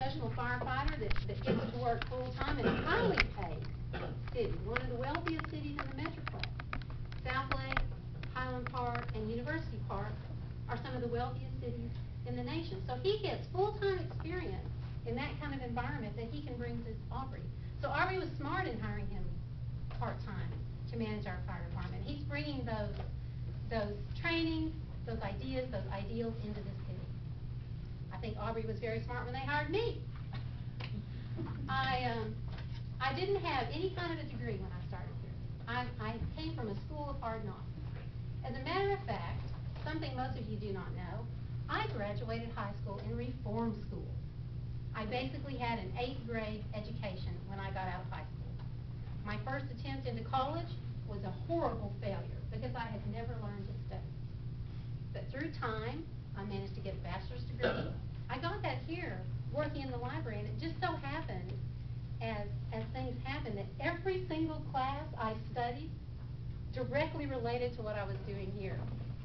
professional firefighter that gets to work full-time in a highly paid city, one of the wealthiest cities in the Metroplex. South Lake, Highland Park, and University Park are some of the wealthiest cities in the nation. So he gets full-time experience in that kind of environment that he can bring to Aubrey. So Aubrey was smart in hiring him part-time to manage our fire department. He's bringing those trainings, those ideas, those ideals into this city. I think Aubrey was very smart when they hired me. I didn't have any kind of a degree when I started here. I came from a school of hard knocks. As a matter of fact, something most of you do not know, I graduated high school in reform school. I basically had an 8th grade education when I got out of high school. My first attempt into college was a horrible failure because I had never learned to study. But through time, I managed to get a bachelor's degree. I got that here, working in the library, and it just so happened, as things happen, that every single class I studied directly related to what I was doing here.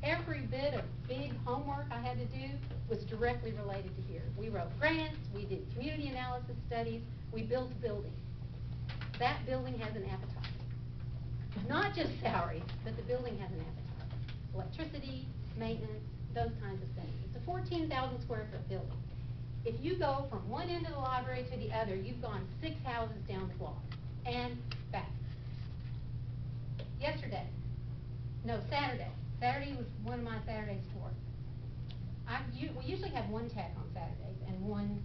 Every bit of big homework I had to do was directly related to here. We wrote grants, we did community analysis studies, we built buildings. That building has an appetite. Not just salaries, but the building has an appetite. Electricity, maintenance, those kinds of things. It's a 14,000 square foot building. If you go from one end of the library to the other, you've gone 6 houses down the block and back. Saturday was one of my Saturdays to work. We usually have one tech on Saturdays and one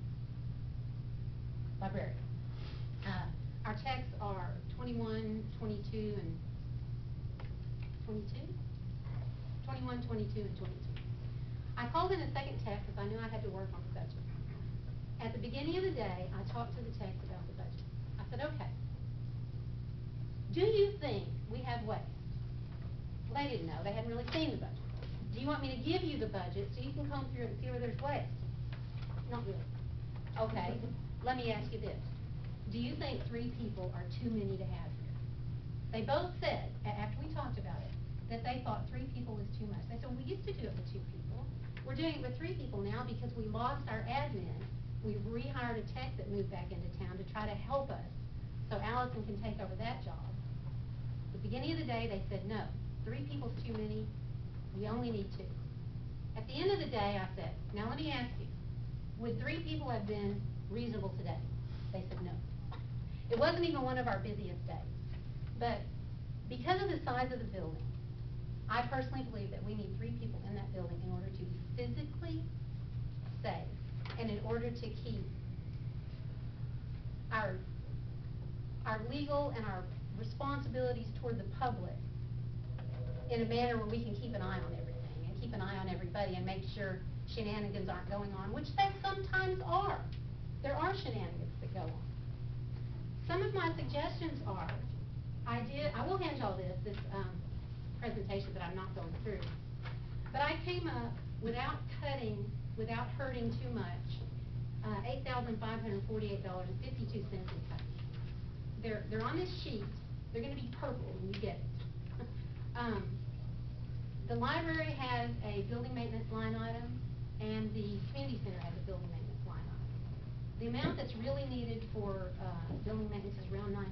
librarian. Our techs are 21, 22, and 22? 21, 22, and 22. I called in a second tech because I knew I had to work on the budget. At the beginning of the day, I talked to the techs about the budget. I said, okay, do you think we have waste? Well, they didn't know. They hadn't really seen the budget. Do you want me to give you the budget so you can comb through it and see where there's waste? Not really. Okay, let me ask you this. Do you think 3 people are too many to have here? They both said, after we talked about it, that they thought 3 people was too much. They said, we used to do it with 2 people. We're doing it with 3 people now because we lost our admin. We've rehired a tech that moved back into town to try to help us so Allison can take over that job. At the beginning of the day, they said, no, 3 people's too many. We only need 2. At the end of the day, I said, now let me ask you, would 3 people have been reasonable today? They said no. It wasn't even one of our busiest days. But because of the size of the building, I personally believe that we need 3 people in that building in order to be physically safe and in order to keep our legal and our responsibilities toward the public in a manner where we can keep an eye on everything and keep an eye on everybody and make sure shenanigans aren't going on, which they sometimes are. There are shenanigans that go on. Some of my suggestions are, I will hand y'all this presentation that I'm not going through, but I came up without hurting too much, $8,548.52 in cuts. They're on this sheet. They're going to be purple when you get it. The library has a building maintenance line item, and the community center has a building maintenance line item. The amount that's really needed for building maintenance is around $9,000.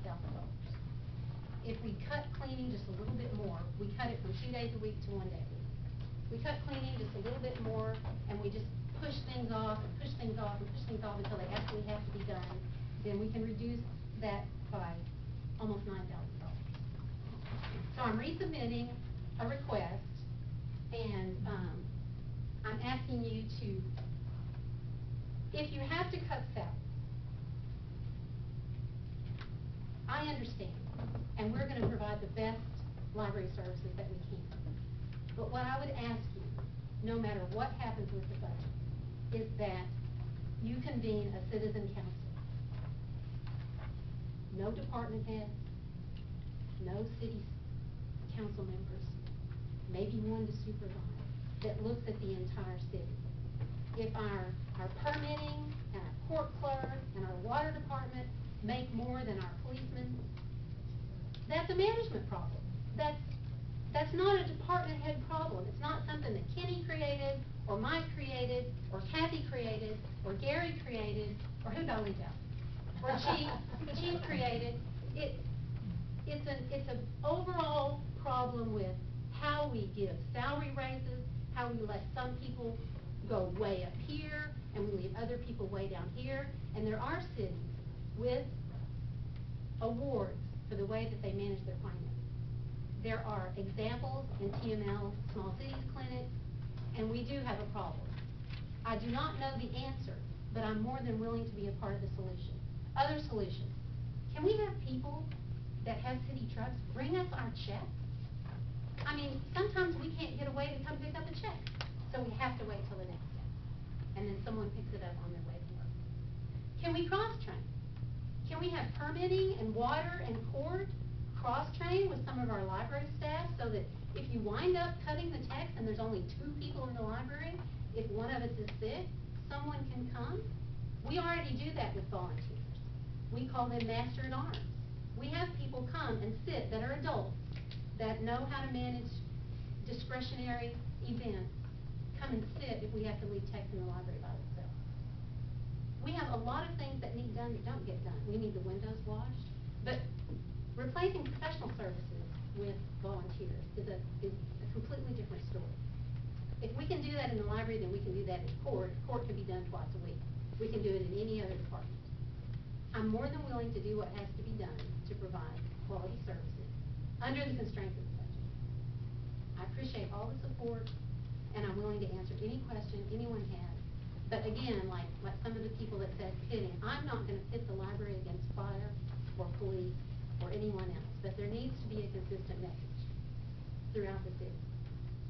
If we cut cleaning just a little bit more, we cut it from 2 days a week to 1 day a week. We cut cleaning just a little bit more, and we just push things off and push things off and push things off until they absolutely have to be done, then we can reduce that by almost $9,000. So I'm resubmitting a request, and I'm asking you to, if you have to cut salary, I understand, and we're going to provide the best library services that we can. But what I would ask you, no matter what happens with the budget, is that you convene a citizen council. No department head, no city council members, maybe one to supervise, that looks at the entire city. If our permitting and our court clerk and our water department make more than our policemen, that's a management problem. That's not a department head problem. It's not something that Kenny created, or Mike created, or Kathy created, or Gary created, or who did I leave out? Or chief created. It's an overall problem with how we give salary raises, how we let some people go way up here, and we leave other people way down here. And there are cities with awards for the way that they manage their finances. There are examples in TML Small Cities Clinic, and we do have a problem. I do not know the answer, but I'm more than willing to be a part of the solution. Other solutions. Can we have people that have city trucks bring us our checks? I mean, sometimes we can't get away to come pick up a check, so we have to wait till the next day. And then someone picks it up on their way to work. Can we cross-train? Can we have permitting and water and court cross-train with some of our library staff so that if you wind up cutting the text and there's only 2 people in the library, if one of us is sick, someone can come? We already do that with volunteers. We call them master-at-arms. We have people come and sit that are adults, that know how to manage discretionary events, come and sit if we have to leave text in the library by themselves. We have a lot of things that need done that don't get done. We need the windows washed, but replacing professional services with volunteers is a completely different story. If we can do that in the library, then we can do that in court. Court can be done twice a week. We can do it in any other department. I'm more than willing to do what has to be done to provide quality services under the constraints of the budget. I appreciate all the support, and I'm willing to answer any question anyone has. But again, like some of the people that said pitting, I'm not going to pit the library against fire or police or anyone else. But there needs to be a consistent message throughout the city.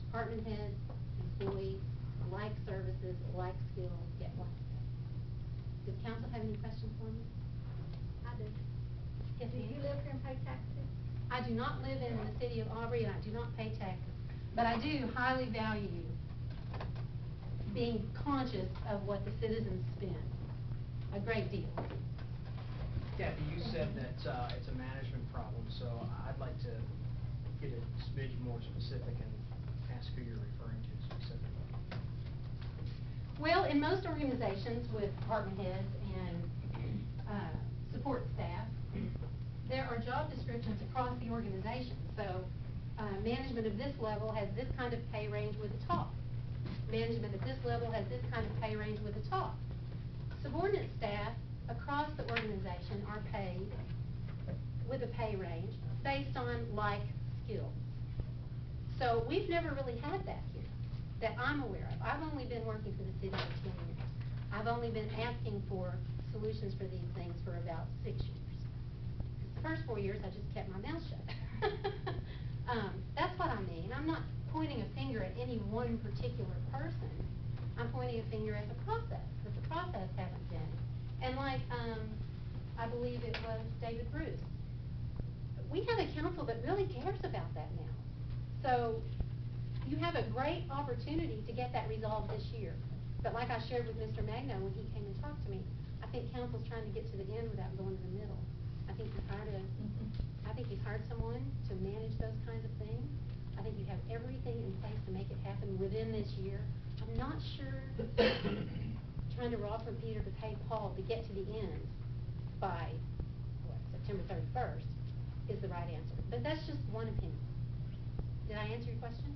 Department heads, employees, like services, like skills, get like pay. Does council have any questions for me? I do. Yes, do you live here and pay taxes? I do not live in the city of Aubrey, and I do not pay taxes. But I do highly value being conscious of what the citizens spend. A great deal. Kathy, you said that it's a management problem, so I'd like to get a smidge more specific and ask who you're referring to specifically. Well, in most organizations with department heads and support staff, there are job descriptions across the organization. So management of this level has this kind of pay range with a top. Management at this level has this kind of pay range with a top. Subordinate staff across the organization are paid with a pay range based on like skills. So we've never really had that here that I'm aware of. I've only been working for the city for 10 years. I've only been asking for solutions for these things for about 6 years. The first 4 years I just kept my mouth shut. That's what I mean. I'm not pointing a finger at any one particular person. I'm pointing a finger at the process, that the process hasn't been. And like, I believe it was David Bruce, we have a council that really cares about that now. So you have a great opportunity to get that resolved this year. But like I shared with Mr. Magno when he came and talked to me, I think council's trying to get to the end without going to the middle. I think he's hired someone to manage those kinds of things. I think you have everything in place to make it happen within this year. I'm not sure trying to rob from Peter to pay Paul to get to the end by, September 31st is the right answer. But that's just one opinion. Did I answer your question?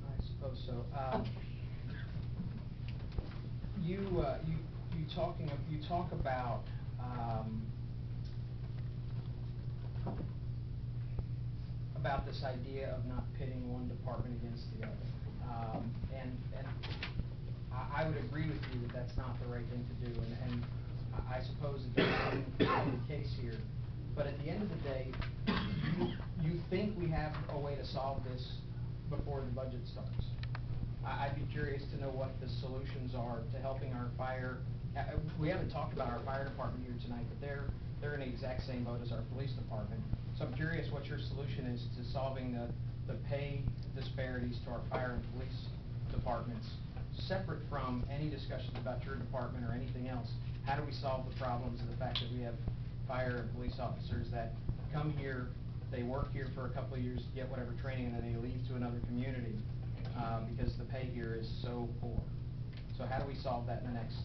I suppose so. Okay. You talk about this idea of not pitting one department against the other, and I would agree with you that that's not the right thing to do, and I suppose it doesn't be the case here. But at the end of the day, you think we have a way to solve this before the budget starts. I'd be curious to know what the solutions are to helping our fire. We haven't talked about our fire department here tonight, but they're in the exact same boat as our police department. So I'm curious what your solution is to solving the pay disparities to our fire and police departments, separate from any discussions about your department or anything else. How do we solve the problems of the fact that we have fire and police officers that come here, they work here for a couple of years to get whatever training, and then they leave to another community because the pay here is so poor. So how do we solve that in the next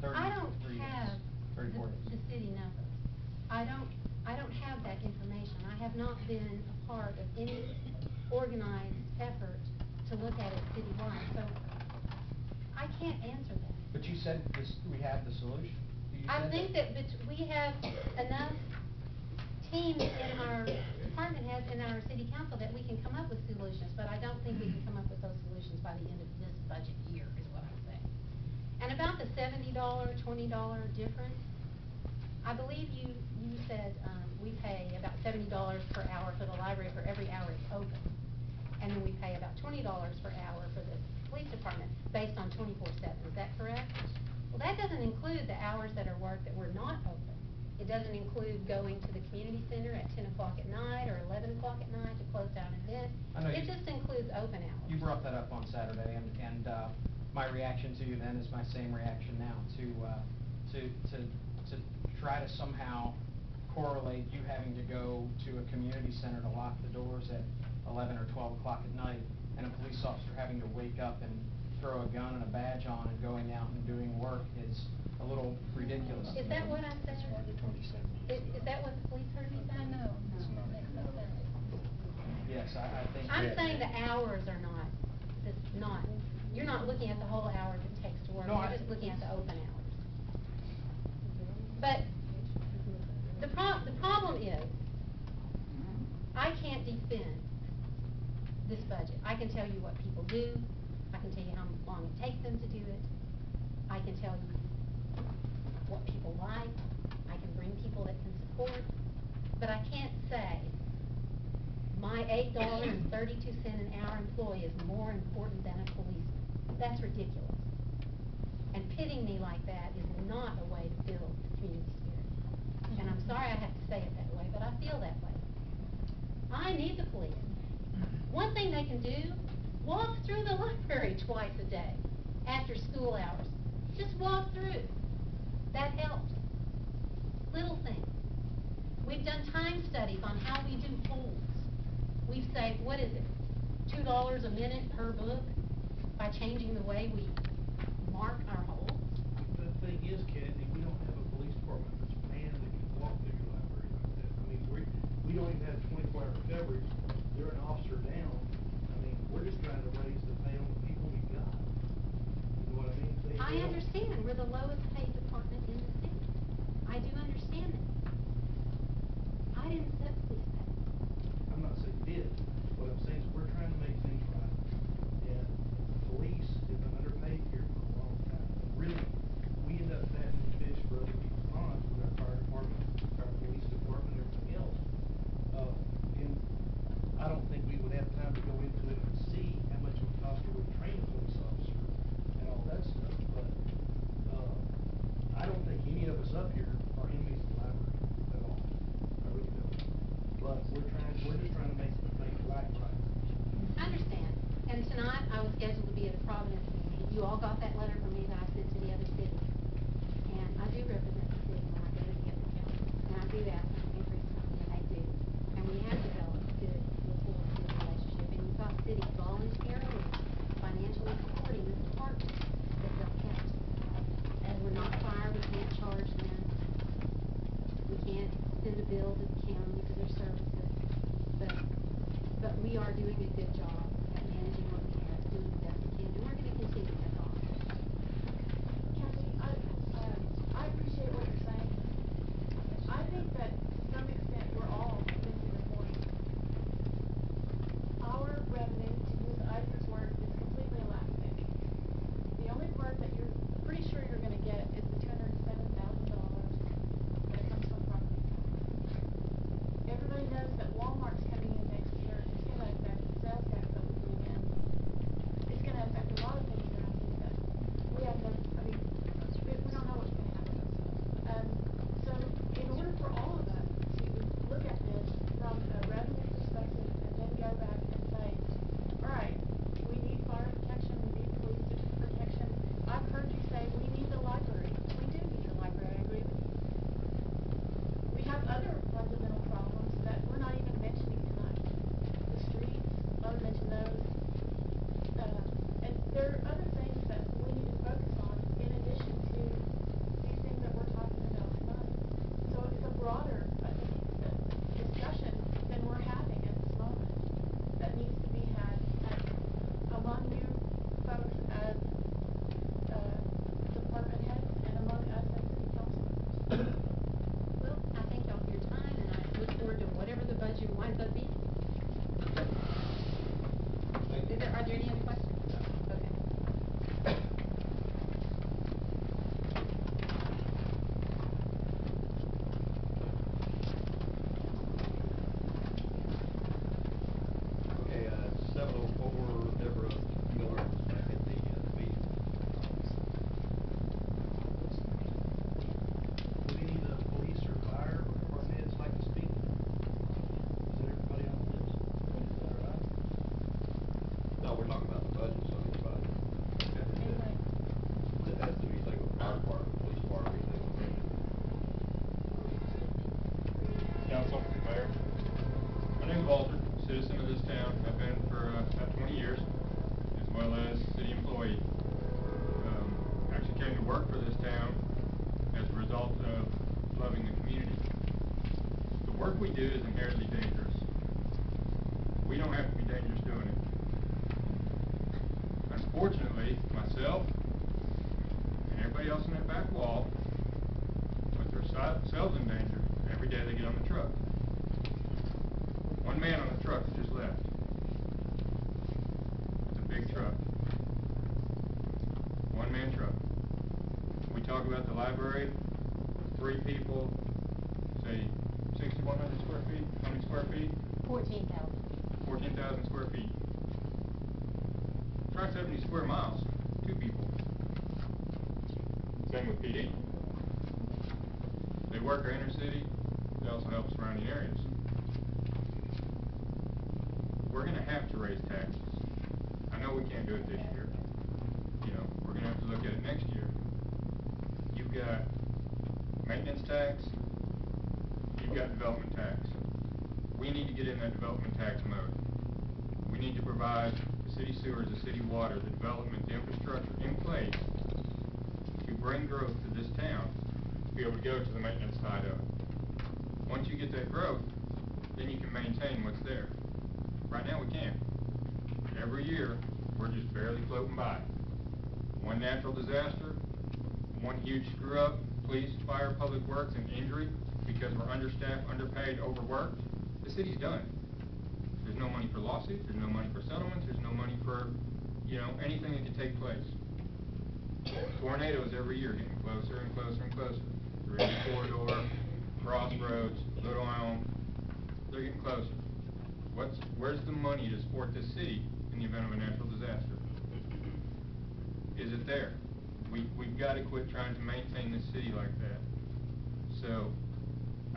I don't 33 days, have 34 days. the city numbers. I don't have that information. I have not been a part of any organized effort to look at it citywide, so I can't answer that. But you said this, we have the solution. You I said think that we have enough teams in our department heads in our city council that we can come up with solutions, but I don't think we can come up with those solutions by the end of this budget year, is what I'm saying. And about the $70, $20 difference, I believe you said, we pay about $70 per hour for the library for every hour it's open. And then we pay about $20 per hour for the police department based on 24/7, is that correct? Well, that doesn't include the hours that are worked that were not open. It doesn't include going to the community center at 10 o'clock at night or 11 o'clock at night to close down an event. It just includes open hours. You brought that up on Saturday, and my reaction to you then is my same reaction now, to try to somehow correlate you having to go to a community center to lock the doors at 11 or 12 o'clock at night, and a police officer having to wake up and throw a gun and a badge on and going out and doing work is a little ridiculous. Is that what I said? Is that what the police heard me say? No. Yes, I think. I'm saying the hours are not, you're not looking at the whole hours it takes to work, No, you're just looking at the open hours. But the problem is, I can't defend this budget. I can tell you what people do, I can tell you how long it takes them to do it, I can tell you what people like, I can bring people that can support, but I can't say my $8.32 an hour employee is more important than a policeman. That's ridiculous. And pitting me like that is not a way to build community spirit. And I'm sorry I have to say it that way, but I feel that way. I need the police. One thing they can do, walk through the library twice a day after school hours. Just walk through. That helps. Little things. We've done time studies on how we do holds. We've saved, what is it, $2 a minute per book by changing the way we mark our holds? The thing is, Kathy, we don't have a police department that's manned that can walk through your library like that. I mean, we don't even have 24-hour coverage. They're an officer down. I mean, we're just trying to raise the pay on the people we got. You know what I mean? I understand. We're the lowest paid department in the city. I do understand that. I didn't set police pay. I'm not saying you did. What I'm saying is we're trying to make things right. And police have been underpaid here for a long time. And really, we end up having to fish for other people's ponds with our fire department, our police department, everything else. And I don't think we would have time to go into it and see how much it would cost to retrain a police officer and all that stuff. But I don't think any of us up here are enemies of the library at all. I really don't. But we're just trying to make right. I understand. And tonight, I was scheduled to be at a Providence meeting. You all got that letter from me that I sent to the other cities. And I do represent the city when I go to the other counties. And I do ask them to increase money, and they do. And we have developed a good rapport, a good relationship. And you've got cities voluntarily, financially supporting this department that don't have to. And we're not fire, we can't charge them. We can't send a bill to the county for their services. But we are doing a good job at managing what we have, doing the best we can, and we're going to continue to talk. Kathy, I appreciate what you're saying. I think that to some extent we're all simply reporting. Our revenue, to use Isaac's word, is completely elastic. The only part that you're pretty sure you're going to get is the $207,000 that comes from property tax. Everybody knows that Walmart's coming in next year. It's going to affect sales tax that we town, have been for about 20 years, as well as city employee. Actually came to work for this town as a result of loving the community. The work we do is inherently dangerous. We don't have to be dangerous doing it. Unfortunately, myself and everybody else in that back wall put themselves in danger every day they get on the truck. One man on the truck just left. It's a big truck. One-man truck. We talk about the library, 3 people, say 6,100 square feet. How many square feet? 14,000. 14,000 square feet. Try 70 square miles, 2 people. Same with PD. They work our inner city, they also help surrounding areas. We're going to have to raise taxes. I know we can't do it this year. You know, we're going to have to look at it next year. You've got maintenance tax, you've got development tax. We need to get in that development tax mode. We need to provide the city sewers, the city water, the development, the infrastructure in place to bring growth to this town to be able to go to the maintenance side of it. Once you get that growth, then you can maintain what's there. Right now we can't. Every year, we're just barely floating by. One natural disaster, one huge screw up, police, fire, public works, and injury because we're understaffed, underpaid, overworked, the city's done. There's no money for lawsuits, there's no money for settlements, there's no money for, you know, anything that could take place. Tornadoes every year getting closer and closer and closer. Green Corridor, Crossroads, Little Elm, they're getting closer. Where's the money to support this city in the event of a natural disaster? Is it there? We've got to quit trying to maintain this city like that. So,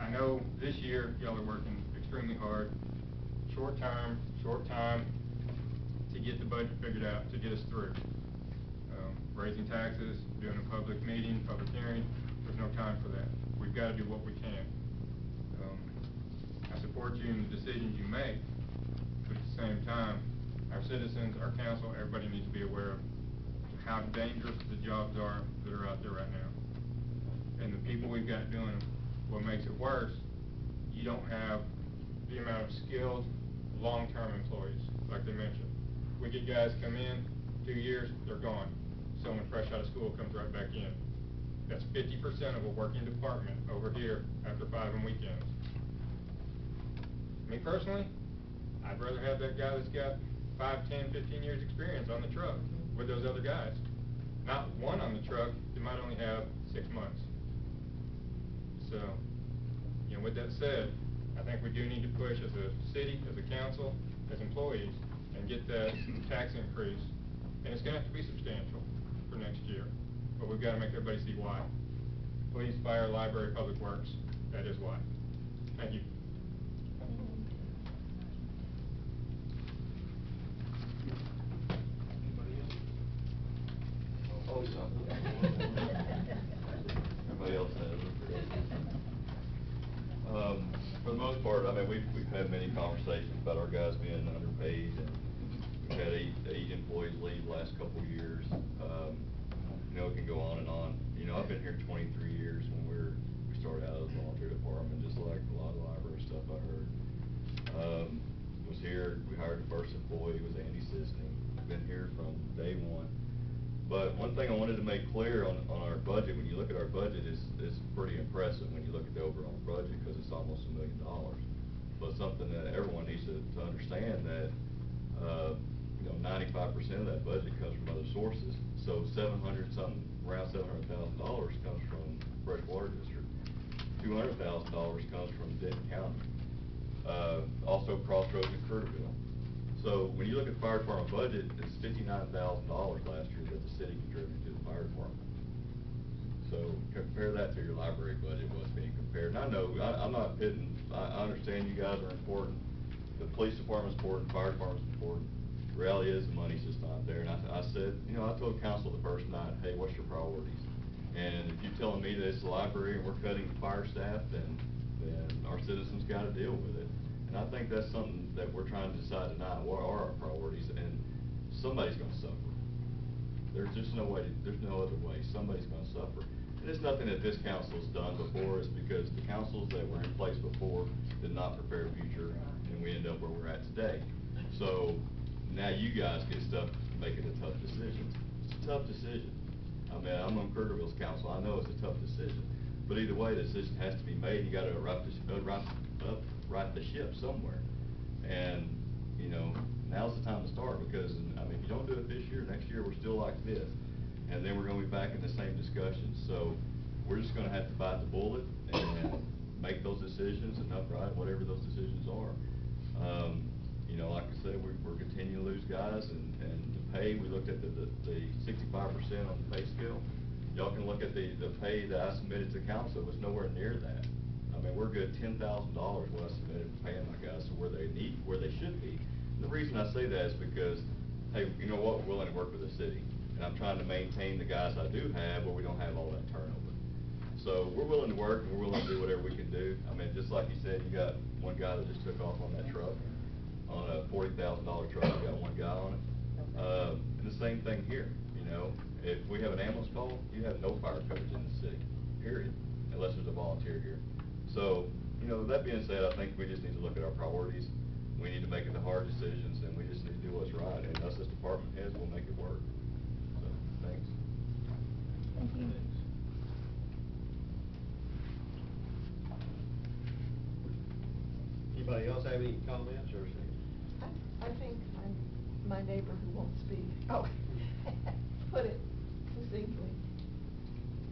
I know this year y'all are working extremely hard, short time to get the budget figured out, to get us through. Raising taxes, doing a public meeting, public hearing, there's no time for that. We've got to do what we can. I support you in the decisions you make, but at the same time, our citizens, our council, everybody needs to be aware of how dangerous the jobs are that are out there right now. And the people we've got doing them. What makes it worse, you don't have the amount of skilled, long-term employees, like they mentioned. We get guys come in, 2 years, they're gone. Someone fresh out of school comes right back in. That's 50% of a working department over here after 5 and weekends. Me personally, I'd rather have that guy that's got 5, 10, 15 years experience on the truck with those other guys. Not one on the truck that might only have 6 months. So, you know, with that said, I think we do need to push as a city, as a council, as employees, and get that tax increase. And it's going to have to be substantial for next year. But we've got to make everybody see why. Police, fire, library, public works, that is why. Thank you. Anybody else? Oh, everybody else has it. For the most part, I mean, we've had many conversations about our guys being underpaid, and we've had eight employees leave the last couple of years. You know, it can go on and on. You know, I've been here 23 years when we started out as a volunteer department, just like a lot of library stuff I heard. Was here, we hired the first employee, was Andy Sisney. Been here from day one. But one thing I wanted to make clear on our budget, when you look at our budget, is pretty impressive when you look at the overall budget, because it's almost $1 million. But something that everyone needs to understand that, you know, 95% of that budget comes from other sources. So around $700,000 comes from Breakwater District. $200,000 comes from Denton County. Also Crossroads and Crittaville. So when you look at the fire department budget, it's $59,000 last year that the city contributed to the fire department. So compare that to your library budget, what's being compared. And I know, I'm not pitting, I understand you guys are important. The police department's important, fire department's important. The reality is the money's just not there. And I said, you know, I told council the first night, hey, what's your priorities? And if you're telling me that it's the library and we're cutting fire staff, then our citizens got to deal with it. And I think that's something that we're trying to decide tonight, what are our priorities, and somebody's gonna suffer. There's just no way, there's no other way, somebody's gonna suffer. And it's nothing that this council's done before, it's because the councils that were in place before did not prepare a future, and we end up where we're at today. So, now you guys get stuck making the tough decisions. It's a tough decision. I mean, I'm on Krugerville's council, I know it's a tough decision, but either way, the decision has to be made, you gotta right the ship somewhere. And, you know, now's the time to start, because, I mean, if you don't do it this year, next year, we're still like this. And then we're gonna be back in the same discussion, so we're just gonna have to bite the bullet and make those decisions and upright whatever those decisions are. You know, like I said, we're continuing to lose guys, and the pay, we looked at the 65% on the pay scale. Y'all can look at the pay that I submitted to council, it was nowhere near that. I mean, we're good $10,000 what I submitted paying my guys to where they should be. And the reason I say that is because, hey, you know what, we're willing to work with the city. And I'm trying to maintain the guys I do have where we don't have all that turnover. So we're willing to work, and we're willing to do whatever we can do. I mean, just like you said, you got one guy that just took off on that truck, on a $40,000 truck, you got one guy on it. And the same thing here, you know, if we have an ambulance call, you have no fire coverage in the city, period, unless there's a volunteer here. So, you know, that being said, I think we just need to look at our priorities. We need to make the hard decisions, and we just need to do what's right, and us as department heads will make it work. So, thanks. Thank you. Anybody else have any comments or anything? I think my neighbor who won't speak, put it succinctly.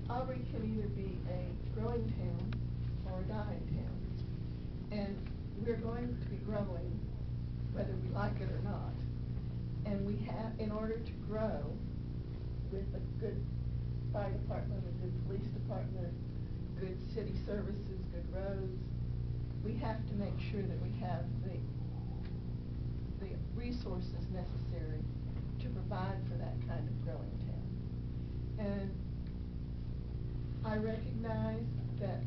Aubrey can either be a growing town or a dying town. And we're going to be growing whether we like it or not. And we have, in order to grow with a good fire department, a good police department, good city services, good roads, we have to make sure that we have the resources necessary to provide for that kind of growing town. And I recognize that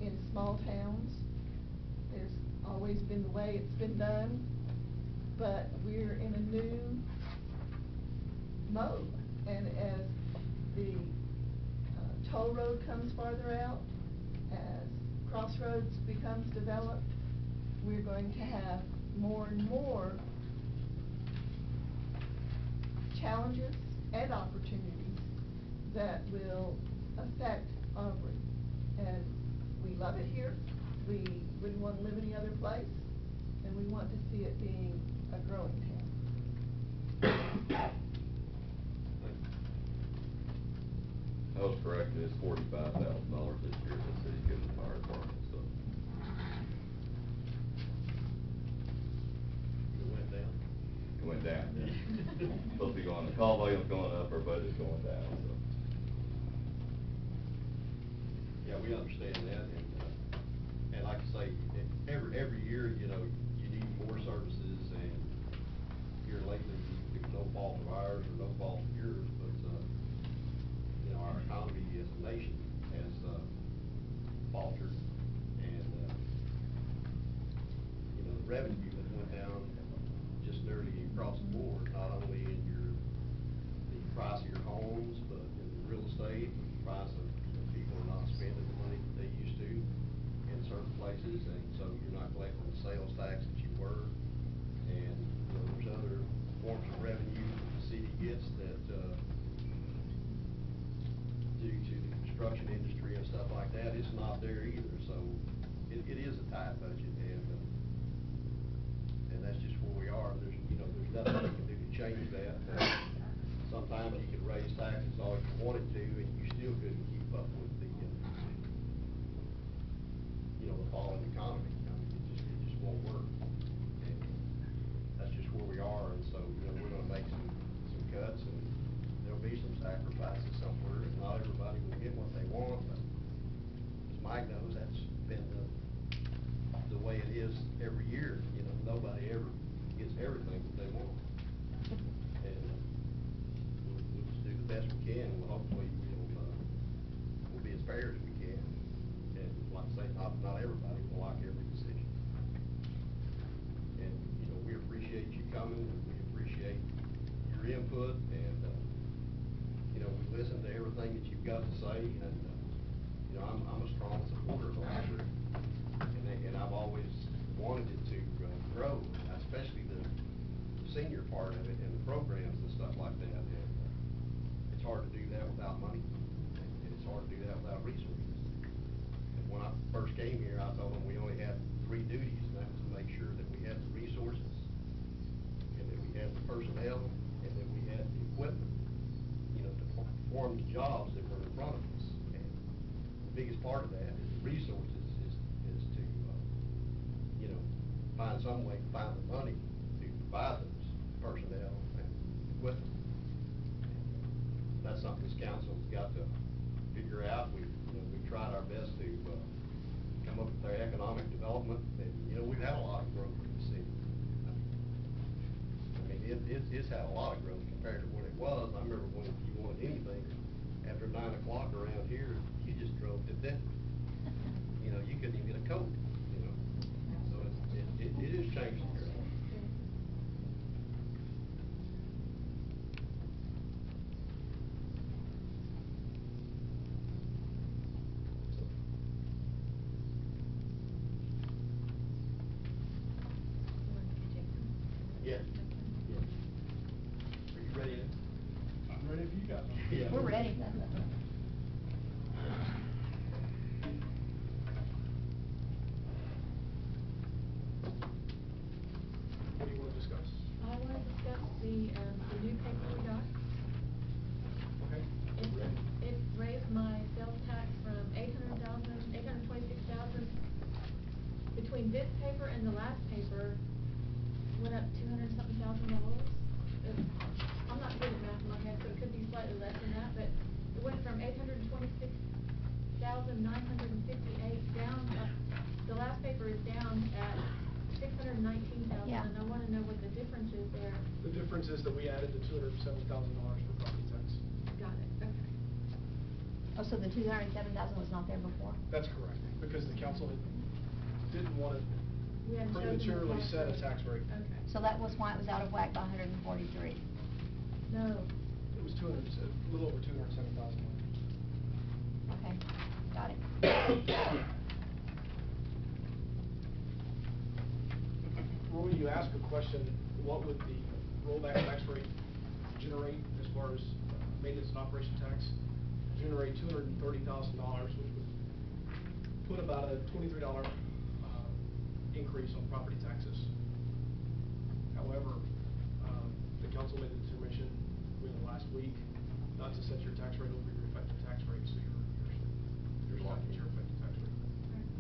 in small towns, there's always been the way it's been done, but we're in a new mode. And as the toll road comes farther out, as Crossroads becomes developed, we're going to have more and more challenges and opportunities that will affect Aubrey. And we love it here. We wouldn't want to live any other place, and we want to see it being a growing town. I was correct, it's $45,000 this year that the city's giving the fire department, so. It went down? It went down, yeah. Supposed to be going, the call volume's going up, our budget's going down, so. Yeah, we understand that, and like I say, every year, you know, you need more services, and here lately, it's no fault of ours or no fault of yours, but, you know, our economy as a nation has, faltered, and, you know, the revenue that went down just nearly across the board, not only in the price of your homes, but in the real estate, the price of people not spending the money that they used to in certain places, and so you're not collecting the sales tax that you were. And, you know, there's other forms of revenue that the city gets that, due to the construction industry and stuff like that, it's not there either. So it is a tight budget, and that's just where we are. There's, you know, there's nothing you can do to change that. Sometimes you can raise taxes all you wanted to, and you still couldn't keep up with the, you know, the falling economy. I mean, it just won't work. And that's just where we are. And so, you know, we're going to make some cuts, and there'll be some sacrifices somewhere, and not everybody will get what they want. But as Mike knows, that's been the way it is every year. You know, nobody ever gets everything that they want. And we'll just do the best we can, and hopefully we'll be as fair as we can. And like I say, not everybody will like every decision. appreciate you coming, and we appreciate your input, and, you know, we listen to everything that you've got to say, and, you know, I'm a strong supporter of the library, and I've always wanted it to grow, especially the senior part of it and the programs and stuff like that, and it's hard to do that without money, and it's hard to do that without resources. And when I first came here, I told them we only had 3 duties, and that was to make sure that we had the resources, and that we had the personnel, and that we had the equipment, you know, to perform the jobs that were in front of us. And the biggest part of that is the resources, is to, you know, find some way to find the money to provide those personnel and equipment. And that's something this council's got to figure out. We, you know, we've tried our best to come up with our economic development, and, you know, we've had a lot of growth in the city. I mean, it's had a lot of growth compared to what it was. I remember when, if you wanted anything after 9 o'clock around here, you just drove to Denver. You know, you couldn't even get a coat, you know. So it is changing here. Yeah. Yeah. Are you ready? I'm ready for you guys. Yeah. We're ready. What do you want to discuss? I want to discuss the new paper we got. Okay. It raised my sales tax from 826,000. Between this paper and the last paper, went up $200-something thousand. I'm not good at math in my head, so it could be slightly less than that, but it went from 826,958 down. The last paper is down at 619,000, Yeah. and I want to know what the difference is there. The difference is that we added the $207,000 for property tax. Got it. Okay. Oh, so the 207,000 was not there before? That's correct, because the council didn't want to We hadn't chosen the prematurely tax set a rate. tax rate. Okay. So that was why it was out of whack by 143. No. It was a little over $207,000. Okay, got it. Roy, you asked a question, what would the rollback tax rate generate as far as maintenance and operation tax? Generate $230,000, which would put about a $23 increase on property taxes. However, the council made the determination within the last week not to set your tax rate over your effective tax rate, so you're locked at your effective tax rate.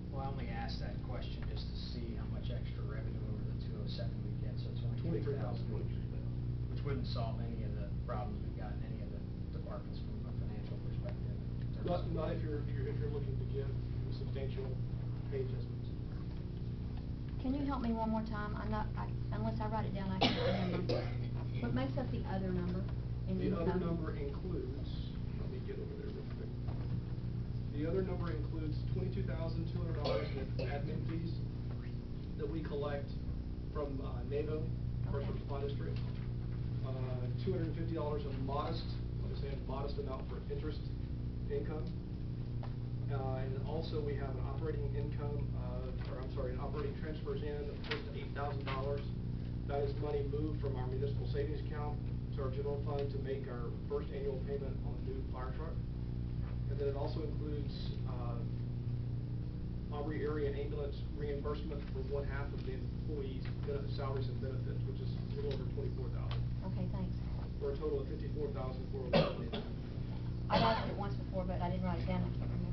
Well, I only asked that question just to see how much extra revenue over the 207 we get, so 23,000. 23,000. Which wouldn't solve any of the problems we've got in any of the departments from a financial perspective. in terms of- Not if you're looking to give substantial pay adjustments. Can you help me one more time? Unless I write it down, I can't remember. What makes up the other number in The income? other number includes, let me get over there real quick. The other number includes $22,200 in admin fees that we collect from NAVO, Personal Okay. Supply District. $250 a modest, let me say a modest amount for interest income. And also we have an operating income an operating transfers in of close to $8,000. That is money moved from our municipal savings account to our general fund to make our first annual payment on a new fire truck. And then it also includes Aubrey area ambulance reimbursement for 1/2 of the employees' salaries and benefits, which is a little over $24,000. Okay, thanks. For a total of $54,420. I've asked it once before, but I didn't write it down, I can't remember.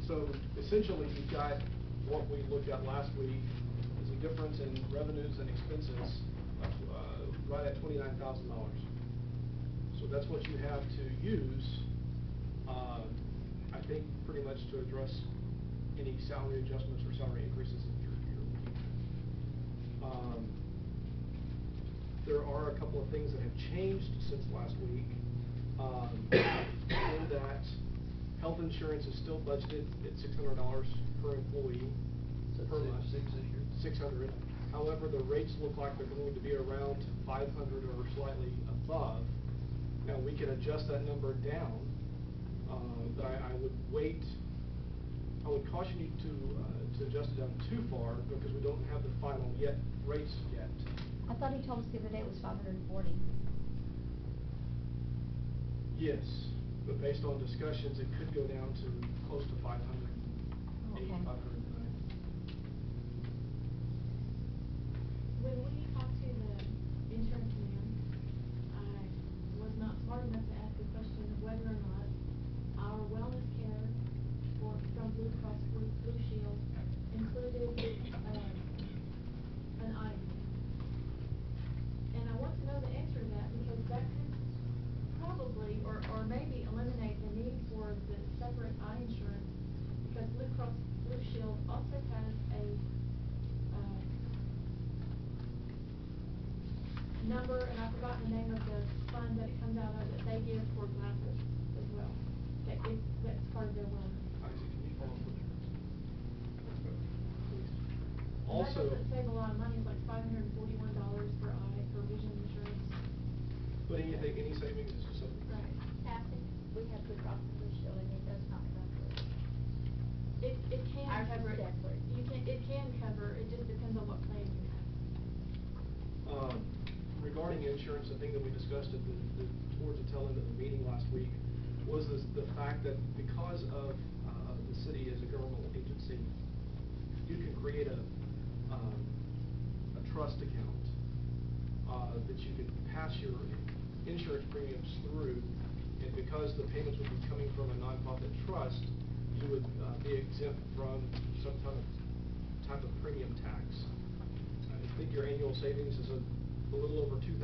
So essentially, you've got what we looked at last week is a difference in revenues and expenses of right at $29,000. So that's what you have to use, I think, pretty much to address any salary adjustments or salary increases that you're looking at. There are a couple of things that have changed since last week. In that Health insurance is still budgeted at $600 per employee So per month. six this year? 600. However, the rates look like they're going to be around 500 or slightly above. Now, we can adjust that number down, but I would wait. I would caution you to adjust it down too far because we don't have the final rates yet. I thought he told us the other day it was 540. Yes, but based on discussions, it could go down to close to 508, Okay. 509. When we talked to the insurance man, I was not smart enough to ask the question of whether or not our wellness care from Blue Cross Blue Shield included, an eye exam. And I want to know the answer to that because that could probably, or maybe eliminate the need for the separate eye insurance because Blue Cross Blue Shield also has a, number, and I've forgotten the name of the fund that it comes out of that they give for glasses as well. That's part of their wellness. Isaac, can you follow up with yours? Please. And Also, that doesn't save a lot of money, it's like $541 for vision insurance. but any savings is just something. Right. Kathy, we have Blue Cross Blue Shield and it does not cover it. It can Ours is cover it. separate. It can cover, it just depends on what plan you have. Regarding insurance, the thing that we discussed towards the tail end of the meeting last week was the fact that because of the city as a governmental agency, you can create a trust account that you can pass your insurance premiums through, and because the payments would be coming from a nonprofit trust, you would be exempt from some type of premium tax. I think your annual savings is a little over $2,000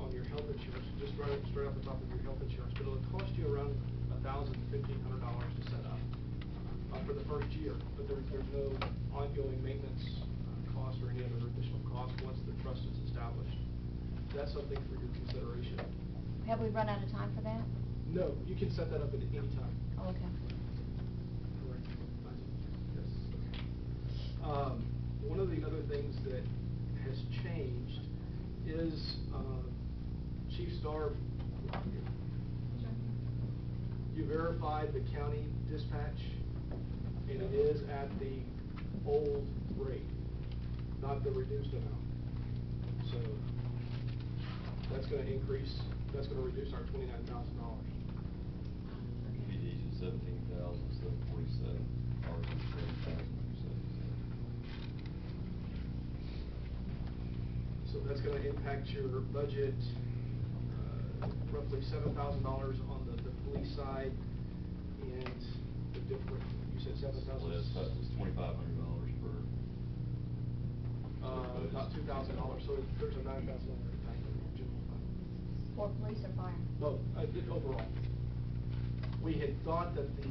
on your health insurance, just straight off the top of your health insurance, but it'll cost you around $1,000 to $1,500 to set up for the first year. But there's no ongoing maintenance cost or any other additional cost once the trust is established. That's something for your consideration. Have we run out of time for that? No, you can set that up at any time. Oh, okay. Correct. Yes. One of the other things that has changed is Chief Starr, you verified the county dispatch, and it is at the old rate, not the reduced amount. So that's going to increase. That's going to reduce our $29,000. PD's at 17,747, ours is 7,277. So that's going to impact your budget, roughly $7,000 on the police side, and the different, you said 7,000? Well, it's $2,500 per. About $2,000, so there's a $9,000 impact on your general fund. For police or fire? Both, overall. We had thought that the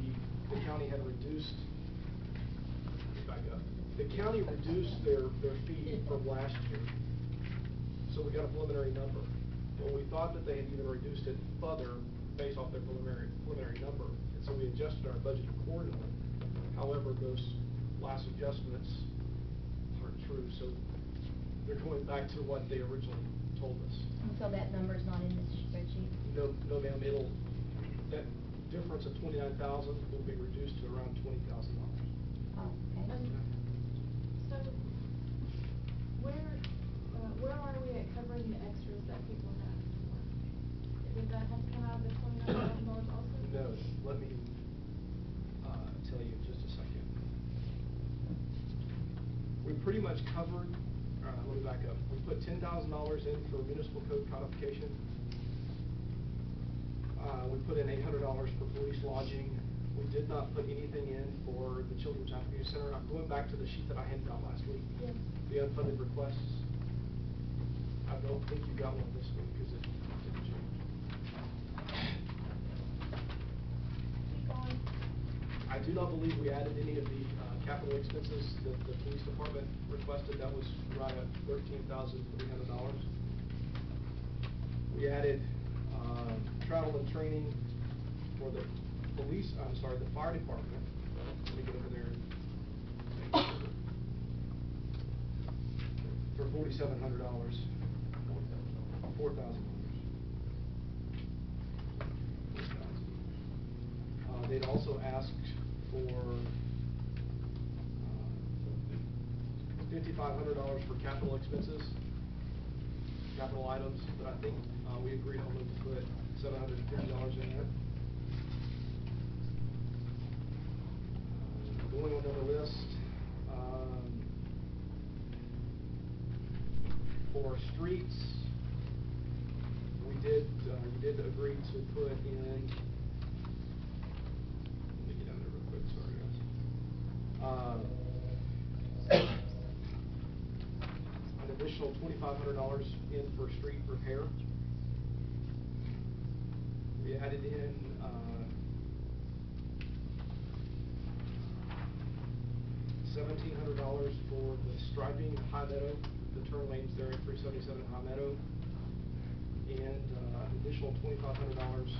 county had reduced, back up, the county reduced their fee from last year. So we got a preliminary number. Well, we thought that they had even reduced it further based off their preliminary number, and so we adjusted our budget accordingly. However, those last adjustments aren't true, so they're going back to what they originally told us. And so that number's not in this spreadsheet? No, ma'am, that difference of $29,000 will be reduced to around $20,000. Oh, okay. So, where are we at covering the extras that people have? Does that have to come out of the $29,000 also? No, let me tell you in just a second. We pretty much covered, let me back up. We put $10,000 in for municipal code codification. We put in $800 for police lodging. We did not put anything in for the Children's Advocacy Center. I'm going back to the sheet that I handed out last week. Yes. The unfunded requests. I don't think you got one this week because it didn't change. Keep going. I do not believe we added any of the capital expenses that the police department requested. That was right at $13,300. We added travel and training for the the fire department, let me get over there and for $4,700, $4,000. They'd also asked for $5,500 for capital expenses, capital items, but I think we agreed only to put $750 in there. Going on down the list, for streets, we did agree to put in. Let me get down there real quick. Sorry, guys. An additional $2,500 in for street repair. We added in $1,700 for the striping at High Meadow, the turn lanes there at 377 High Meadow, and an additional $2,500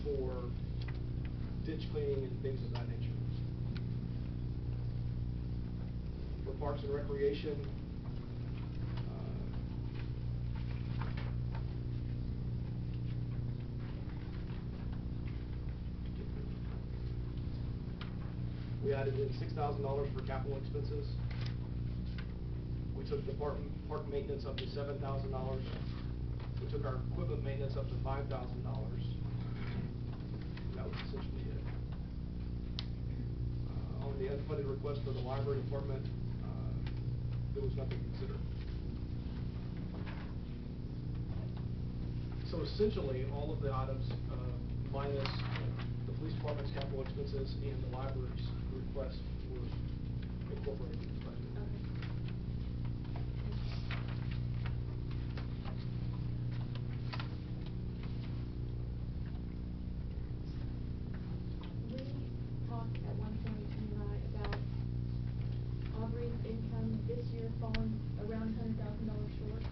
for ditch cleaning and things of that nature. For Parks and Recreation, we added in $6,000 for capital expenses. We took the park maintenance up to $7,000. We took our equipment maintenance up to $5,000. That was essentially it. On the unfunded request for the library department, there was nothing considered. So essentially, all of the items minus the police department's capital expenses and the library's request were incorporated in the budget. We talked at one point, you and I, about Aubrey's income this year falling around $100,000 short.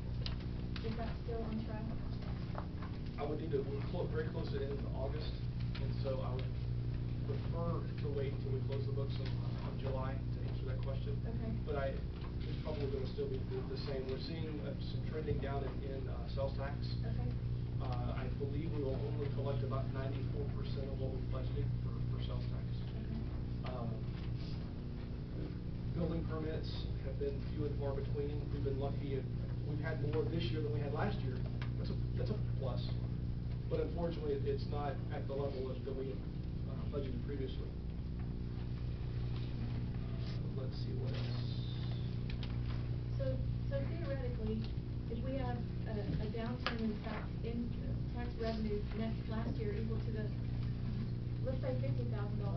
Is that still on track? I would need to, we're very close to the end of August, and so I would prefer to wait until we close the books on July to answer that question. Okay. But it's probably going to still be the same. We're seeing some trending down in sales tax. Okay. I believe we will only collect about 94% of what we budgeted for sales tax. Okay. Building permits have been few and far between. We've been lucky. We've had more this year than we had last year. That's a plus. But unfortunately, it's not at the level that we budgeted previously. Let's see what else. So theoretically, if we have a downturn in tax revenue last year equal to let's say $50,000,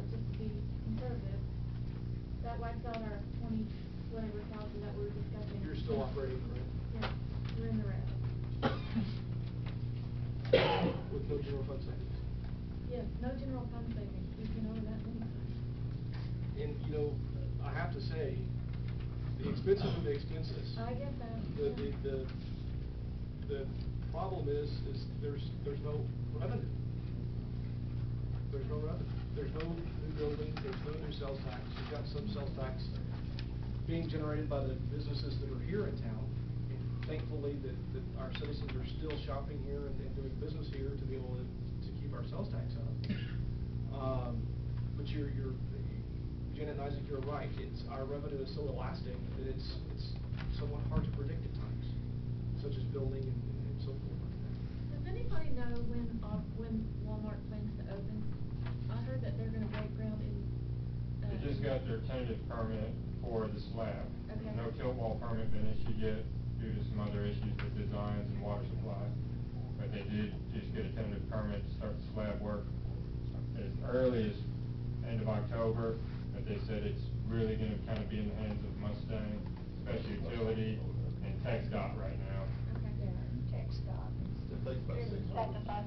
just to be conservative, that wipes out our 20 whatever thousand that we were discussing. You're still operating in the red. Yeah, we're in the red. With no general fund savings. Yes, no general fund savings. We've been over that many times. And I have to say, the expenses are the expenses. I get that. The problem is there's no revenue. There's no revenue. There's no new building. There's no new sales tax. You've got some sales tax being generated by the businesses that are here in town. And thankfully, that our citizens are still shopping here and doing business here to be able to keep our sales tax up. But Janet and Isaac, you're right. Our revenue is so elastic that it's somewhat hard to predict at times, such as building and so forth like that. Does anybody know when Walmart plans to open? I heard that they're going to break ground in. They just got their tentative permit for the slab. Okay. No tilt wall permit been issued yet due to some other issues with designs and water supply. But they did just get a tentative permit to start the slab work as early as end of October. But they said it's really going to kind of be in the hands of Mustang, especially utility and TxDOT right now. Okay. Yeah, TxDOT. It takes about 6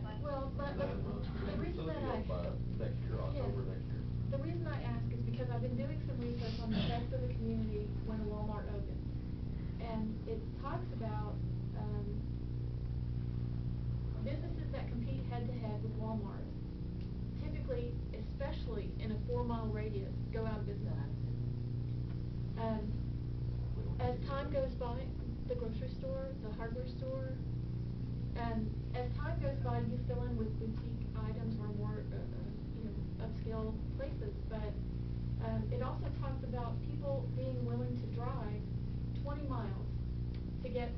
months. Well, but 9 months. the reason So that it'll be by next year, October yes. next year. The reason I ask is because I've been doing some research on the effects of the community when a Walmart opens. And it talks about compete head-to-head with Walmart, typically, especially in a 4-mile radius, go out of business. As time goes by, the grocery store, the hardware store, as time goes by, you fill in with boutique items or more, upscale places, but it also talks about people being willing to drive 20 miles to get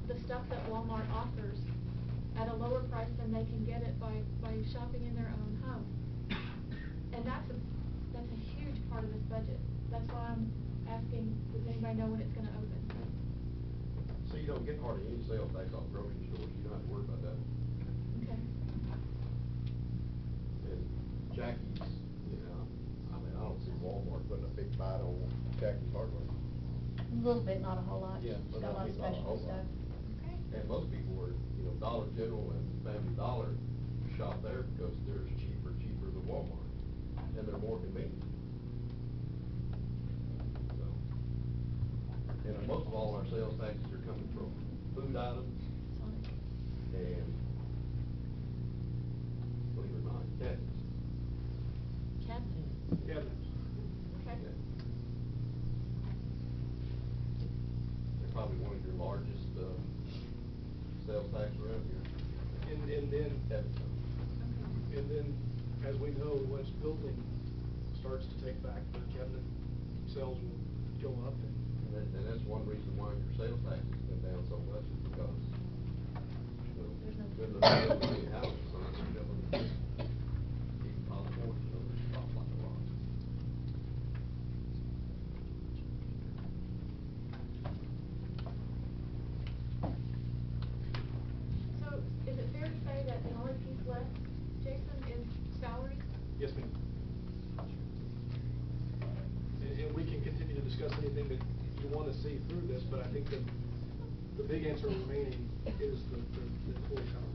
the stuff that Walmart offers at a lower price than they can get it by shopping in their own home. And that's a huge part of this budget. That's why I'm asking, does anybody know when it's gonna open? So you don't get hardly any sales tax off grocery stores, you don't have to worry about that. Okay. And Jackie's, I don't see Walmart putting a big bite on Jackie's Hardware. A little bit, not a whole lot. Yeah, She's but got a lot of not a whole special lot. stuff. Okay. And most people are, Dollar General and Family Dollar shop there because they're cheaper than Walmart, and they're more convenient. So, and most of all our sales taxes are coming from food items and, believe it or not, cabinets. Cabinets. Cabinets. Okay. Yeah. They're probably one of your largest, sales tax around here. And then, Cabinets. and then, as we know, once building starts to take back, the cabinet sales will go up And that's one reason why your sales tax has been down so much is because, when the building houses, so they're building, even on the porch, they're dropped like a rock. So, is it fair to say that the only piece left, Jason, is salary? Yes, ma'am. And we can continue to discuss anything that you want to see through this, but I think that the big answer remaining is the employee salary.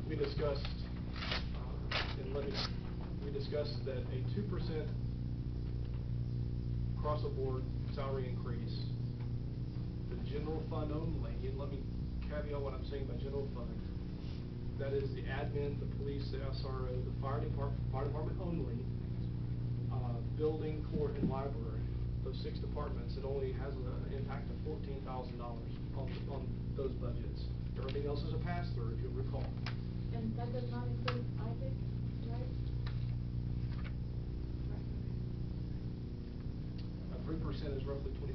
We discussed, we discussed that a 2% across the board salary increase, the general fund only, and let me caveat what I'm saying by general fund. That is the admin, the police, the SRO, the fire department only, building, court, and library, those 6 departments, it only has an impact of $14,000 on those budgets. Everything else is a pass-through, if you'll recall. And that does not include Isaac, right? 3% is roughly $22,000.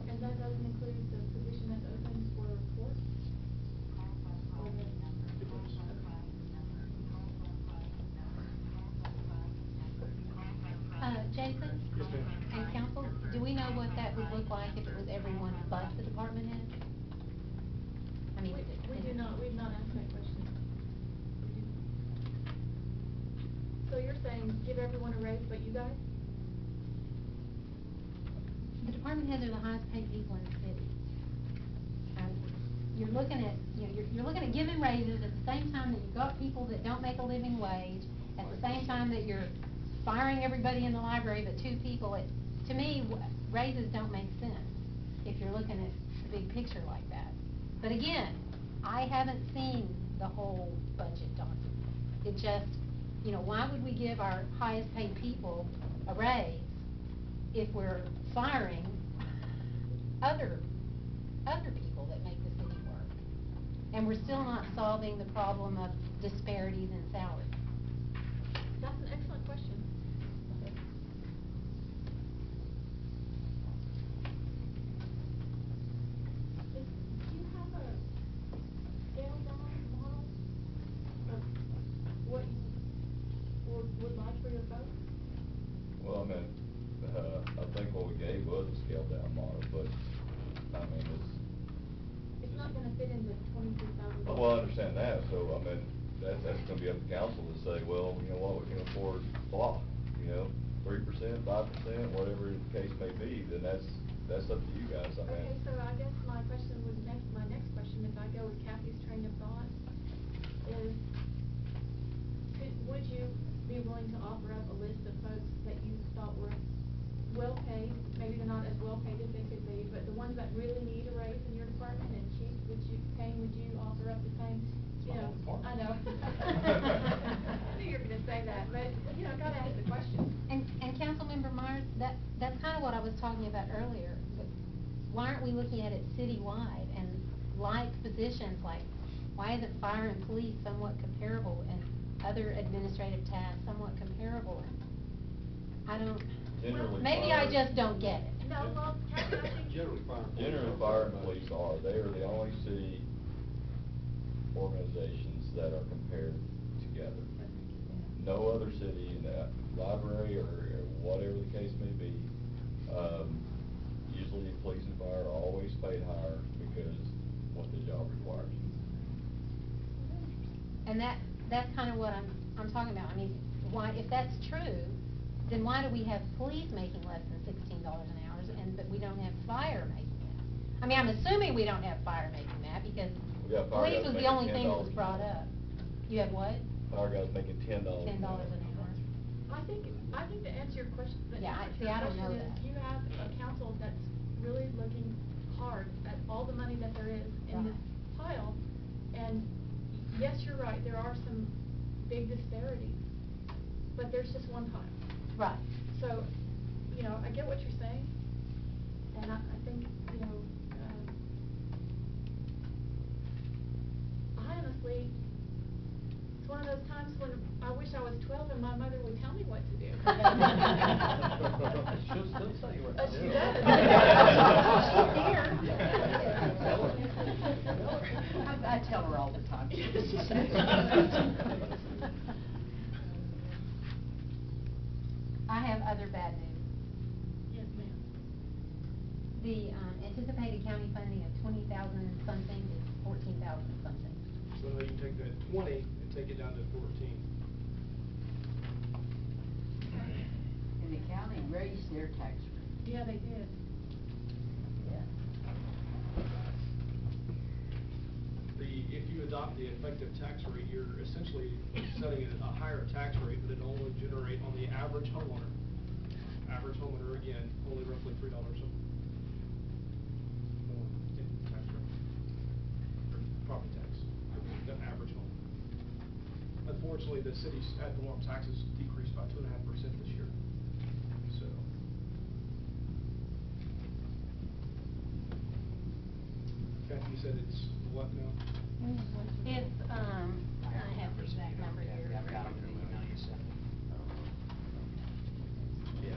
And that doesn't include the position that's open for court? Or the- It does. Jason? Yes, ma'am. And council, do we know what that would look like if it was everyone but the department head? I mean, We do not, we've not asked that question. We do not. So you're saying give everyone a raise but you guys? The department heads are the highest paid people in the city. You're looking at, you're looking at giving raises at the same time that you've got people that don't make a living wage, at the same time that you're firing everybody in the library but 2 people. To me, raises don't make sense if you're looking at the big picture like that. But again, I haven't seen the whole budget document. It just, why would we give our highest paid people a raise if we're firing other people that make the city work? And we're still not solving the problem of disparities in salary. That's an excellent question. Do you have a scaled down model of what you would like for your folks? Well, I think what we gave was a scaled down model, but, It's not gonna fit into $23,000. well, I understand that, so, that's gonna be up to council to say, well, you know what, we can afford blah, 3%, 5%, whatever the case may be, then that's that's up to you guys, I mean. Okay, so I guess my question was my next question, if I go with Kathy's train of thought, is would you be willing to offer up a list of folks that you thought were well paid, maybe they're not as well paid as they could be, but the ones that really need a raise in your department, and Chief, would you offer up the same? You know, I know. I knew you were gonna say that, but, you know, gotta ask the question. And Councilmember Myers, that's kind of what I was talking about earlier. But why aren't we looking at it citywide and like positions, like, why isn't fire and police somewhat comparable and other administrative tasks somewhat comparable? I don't, Generally, maybe I just don't get it. No, well, Kathy, I think. Generally, fire and police are, they are the only city organizations that are compared together. No other city in that library or whatever the case may be, usually police and fire are always paid higher because what the job requires. And that's kind of what I'm talking about. I mean, why, if that's true, then why do we have police making less than $16 an hour, but we don't have fire making that? I mean, I'm assuming we don't have fire making that because We got fire police guys was the making only thing that was $10 brought up. You have what? Fire guys making $10 $10 an hour. I think to answer your question, Yeah, I don't know that. you have a council that's really looking hard at all the money that there is in this pile, and yes, you're right, there are some big disparities, but there's just one pile. Right. So, you know, I get what you're saying, and I think, you know, I honestly, it's one of those times when I wish I was 12 and my mother would tell me what to do. She'll still tell you what to She do. does. I tell her all the time. I have other bad news. Yes, ma'am. The anticipated county funding of 20,000 something is 14,000 something. So now you take that 20 and take it down to 14. And the county raised their tax rate. Yeah, they did. Yeah. If you adopt the effective tax rate, you're essentially setting it at a higher tax rate, but it only generate on the average homeowner. Average homeowner, again, only roughly $3 more in tax rate, or property tax, for the average home. Unfortunately, the city's ad valorem taxes decreased by 2.5% this year, so. Kathy, you said it's what now? It's, I have the exact number here. I've got it in the email you sent me. Yeah,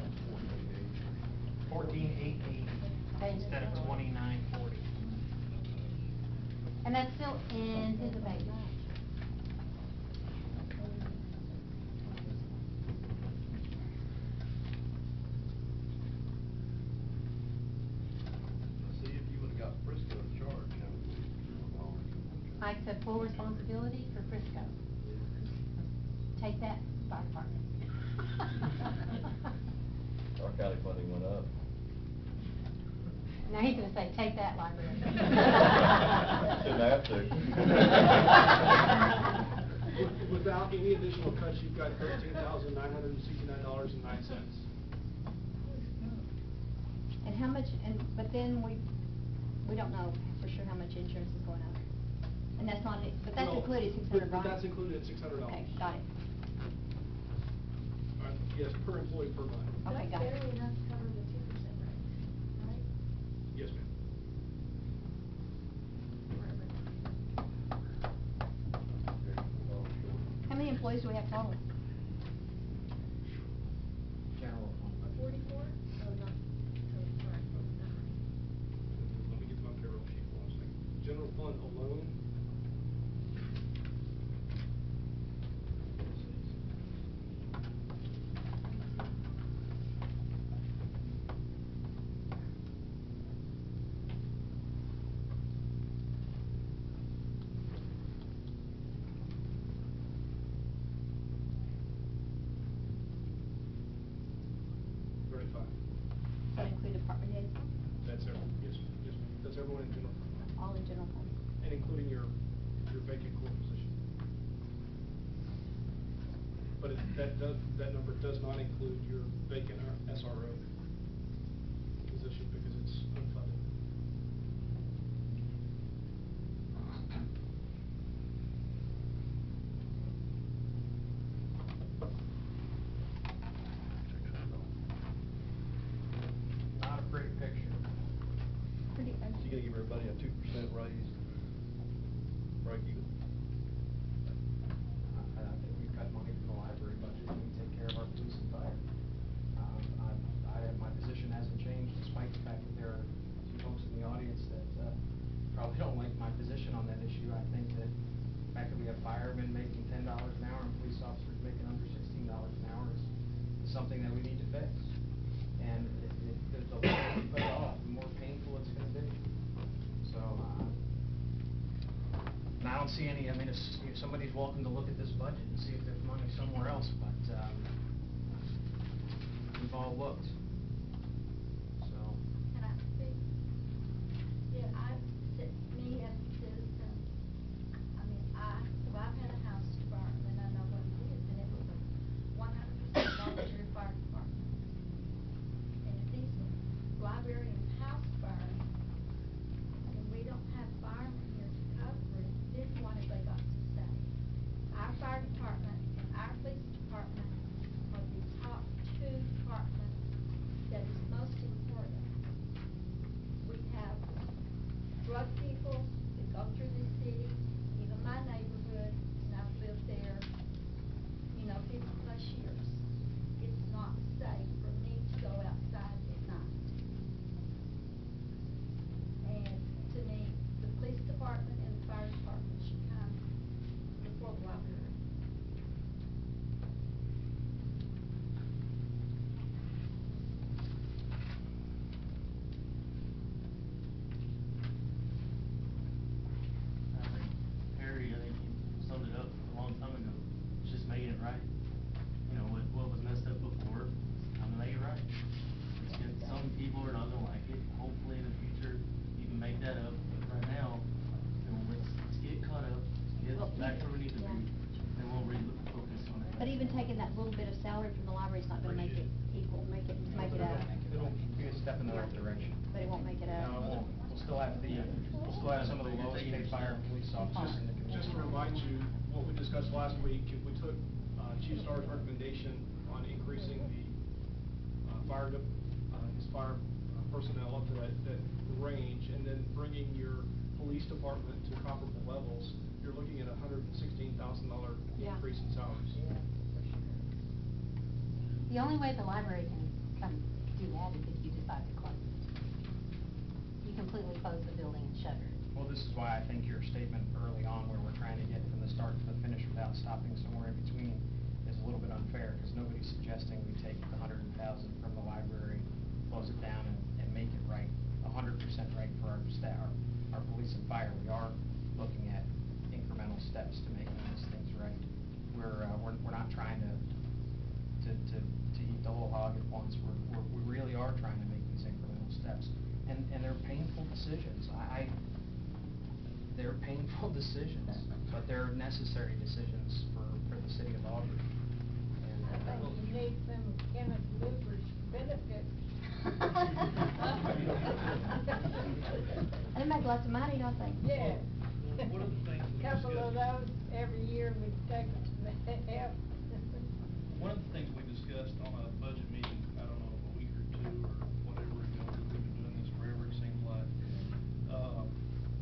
14,880 instead of 29,40. And that's still anticipated. See, if you would've got Frisco in charge, you know. I accept full responsibility for Frisco. Take that, fire department. Our county funding went up. Now he's gonna say, take that, library. Shouldn't have to. Without any additional cuts, you've got $13,969.09. And how much, but then we don't know for sure how much insurance is going up. And that's not it, but that's Well, included $600, But that's included at $600. Okay, got it. Yes, per employee per month. Okay, got it. That's barely enough to cover the 2% raise, right? Yes, ma'am. How many employees do we have total? General fund. 44? Oh, not, sorry, Let me get to my payroll sheet for 1 second. General fund alone. but that number does not include your vacant SRO position because it's unfunded. Not a pretty picture. Pretty So you gotta give everybody a 2% raise, break even. I think we cut money from the library budget and we take care of our police and fire. My position hasn't changed despite the fact that there are some folks in the audience that, probably don't like my position on that issue. I think that the fact that we have firemen making $10 an hour and police officers making under $16 an hour is something that we need to fix. And if the longer we put it off, the more painful it's gonna be. So, and I don't see any, I mean, if somebody's welcome to look at this budget and see if there's money somewhere else, but, we've all looked. So, Can I speak? Yeah, me as a citizen, I mean, so I've had a house fire, and I know what it is, and it was a 100% volunteer fire department. And if these library and house burn, and we don't have firemen here to cover it, then what have they got to say? Our fire department and our police department are the top two departments that is most important. We have drug people that go through the city, even my neighborhood, and I've lived there, 50+ years. It's not safe for me to go outside at night. And to me, the police department and the fire department should come before the library. Harry, I think you summed it up a long time ago. It's just making it right. What was messed up before, it's time to make it right. Some people are not gonna like it. Hopefully in the future, you can make that up. But right now, let's get caught up, get back where we need to be, then we'll refocus on it. But even taking that little bit of salary from the library is not gonna make it equal, make it up. it'll be a step in the right direction. But it won't make it up. No, it won't. We'll still have some of the lowest paid fire and police officers in the community. Just to remind you, what we discussed last week, if we took Chief Starr's recommendation on increasing the his fire personnel up to that range, and then bringing your police department to comparable levels, you're looking at $116,000 Yeah. increase in salaries. The only way the library can come do that is if you decide to close it. You completely close the building and shutter it. Well, this is why I think your statement early on, where we're trying to get from the start to the finish without stopping somewhere in between, is a little bit unfair, because nobody's suggesting we take the $100,000 from the library, close it down, and make it right, 100% right for our staff, our police and fire. We are looking at incremental steps to making these things right. We're not trying to eat the whole hog at once. We really are trying to make these incremental steps, and they're painful decisions. They're painful decisions, but they're necessary decisions for the city of Aubrey. I think you need some Kenneth Luber's benefits. They make lots of money, don't they? Yeah. One of the things we Couple of discussed- those every year would take help. One of the things we discussed on a budget meeting, I don't know, a week or two or whatever ago, we've been doing this forever, it seems like,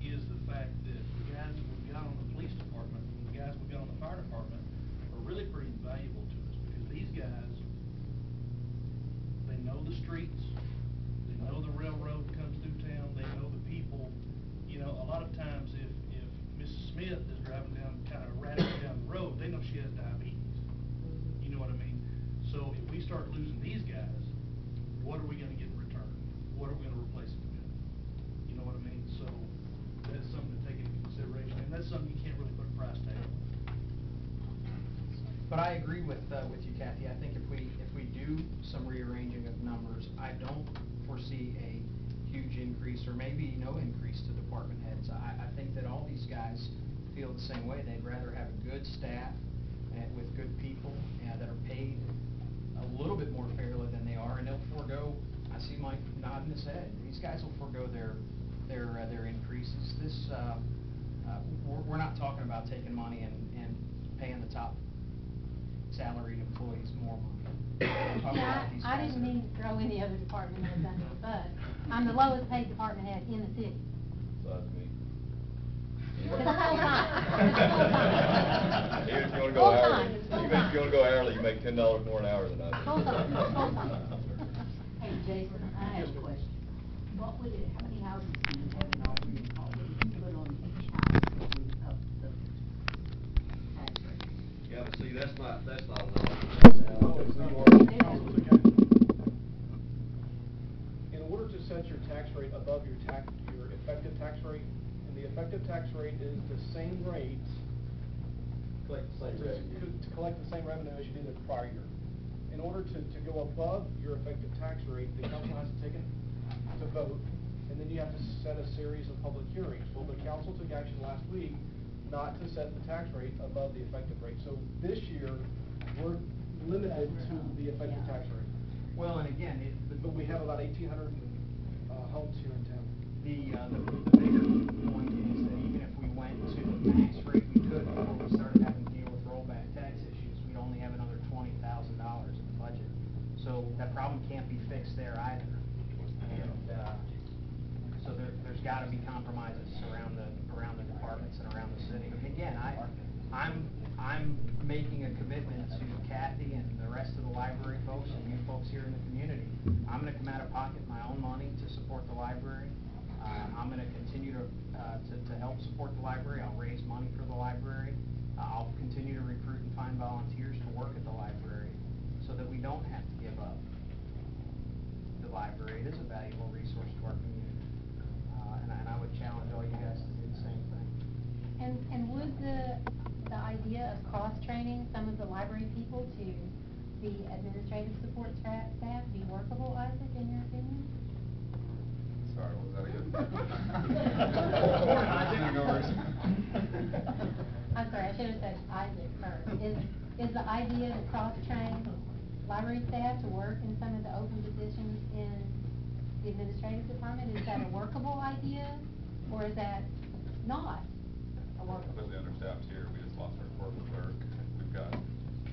is the fact that the guys we've got on the police department and the guys we've got on the fire department are really pretty invaluable to us, because these guys, they know the streets, they know the railroad that comes through town, they know the people. A lot of times if Mrs. Smith is driving down, kind of erratically down the road, they know she has diabetes. You know what I mean? So if we start losing these guys, what are we gonna get in return? What are we gonna replace them with? You know what I mean? So that's something to take into consideration, and that's something you can't really put a price tag on. But I agree with you, Kathy. I think if we do some rearranging of numbers, I don't foresee a huge increase, or maybe no increase to department heads. I think that all these guys feel the same way. They'd rather have a good staff with good good people, that are paid a little bit more fairly than they are, and they'll forego, I see Mike nodding his head, these guys will forego their increases. We're not talking about taking money and paying the top salaried employees more money. We're talking Yeah, about these I guys didn't that are- mean to throw any other department heads under the bus. I'm the lowest paid department head in the city. Besides me. It's full-time. It's full-time. Even if you wanna go Full-time. hourly, even if you wanna go hourly, you make $10 more an hour than I do. Full-time, full-time. Hey, Jason, I have a question. What would it, how many houses do you have in Aubrey, and what would you put on each house to up the tax rate? Yeah, but see, that's not an In order to set your tax rate above your effective tax rate, and the effective tax rate is the same rate collect the same revenue. to collect the same revenue as you did the prior year. In order to go above your effective tax rate, the council has to take it to vote, and then you have to set a series of public hearings. Well, the council took action last week not to set the tax rate above the effective rate. So this year, we're limited to the effective tax rate. Well, and again, But we have about 1,800 homes here in town. The bigger point is that even if we went to the max rate we could before we started having to deal with rollback tax issues, we'd only have another $20,000 in the budget. So that problem can't be fixed there either. And, so there's gotta be compromises around the departments and around the city. And again, I'm making a commitment to Kathy and the rest of the library folks and you folks here in the community. I'm gonna come out of pocket my own money to support the library. I'm gonna continue to help support the library. I'll raise money for the library. I'll continue to recruit and find volunteers to work at the library so that we don't have to give up the library. It is a valuable resource to our community. And I would challenge all you guys to do the same thing. And would the idea of cross-training some of the library people to the administrative support staff be workable, Isaac, in your opinion? Sorry, what was that again? I'm sorry, I should have said Isaac first. Is the idea to cross-train library staff to work in some of the open positions in the administrative department? Is that a workable idea, or is that not a workable? Completely understaffed here, we just lost our corporate clerk. We've got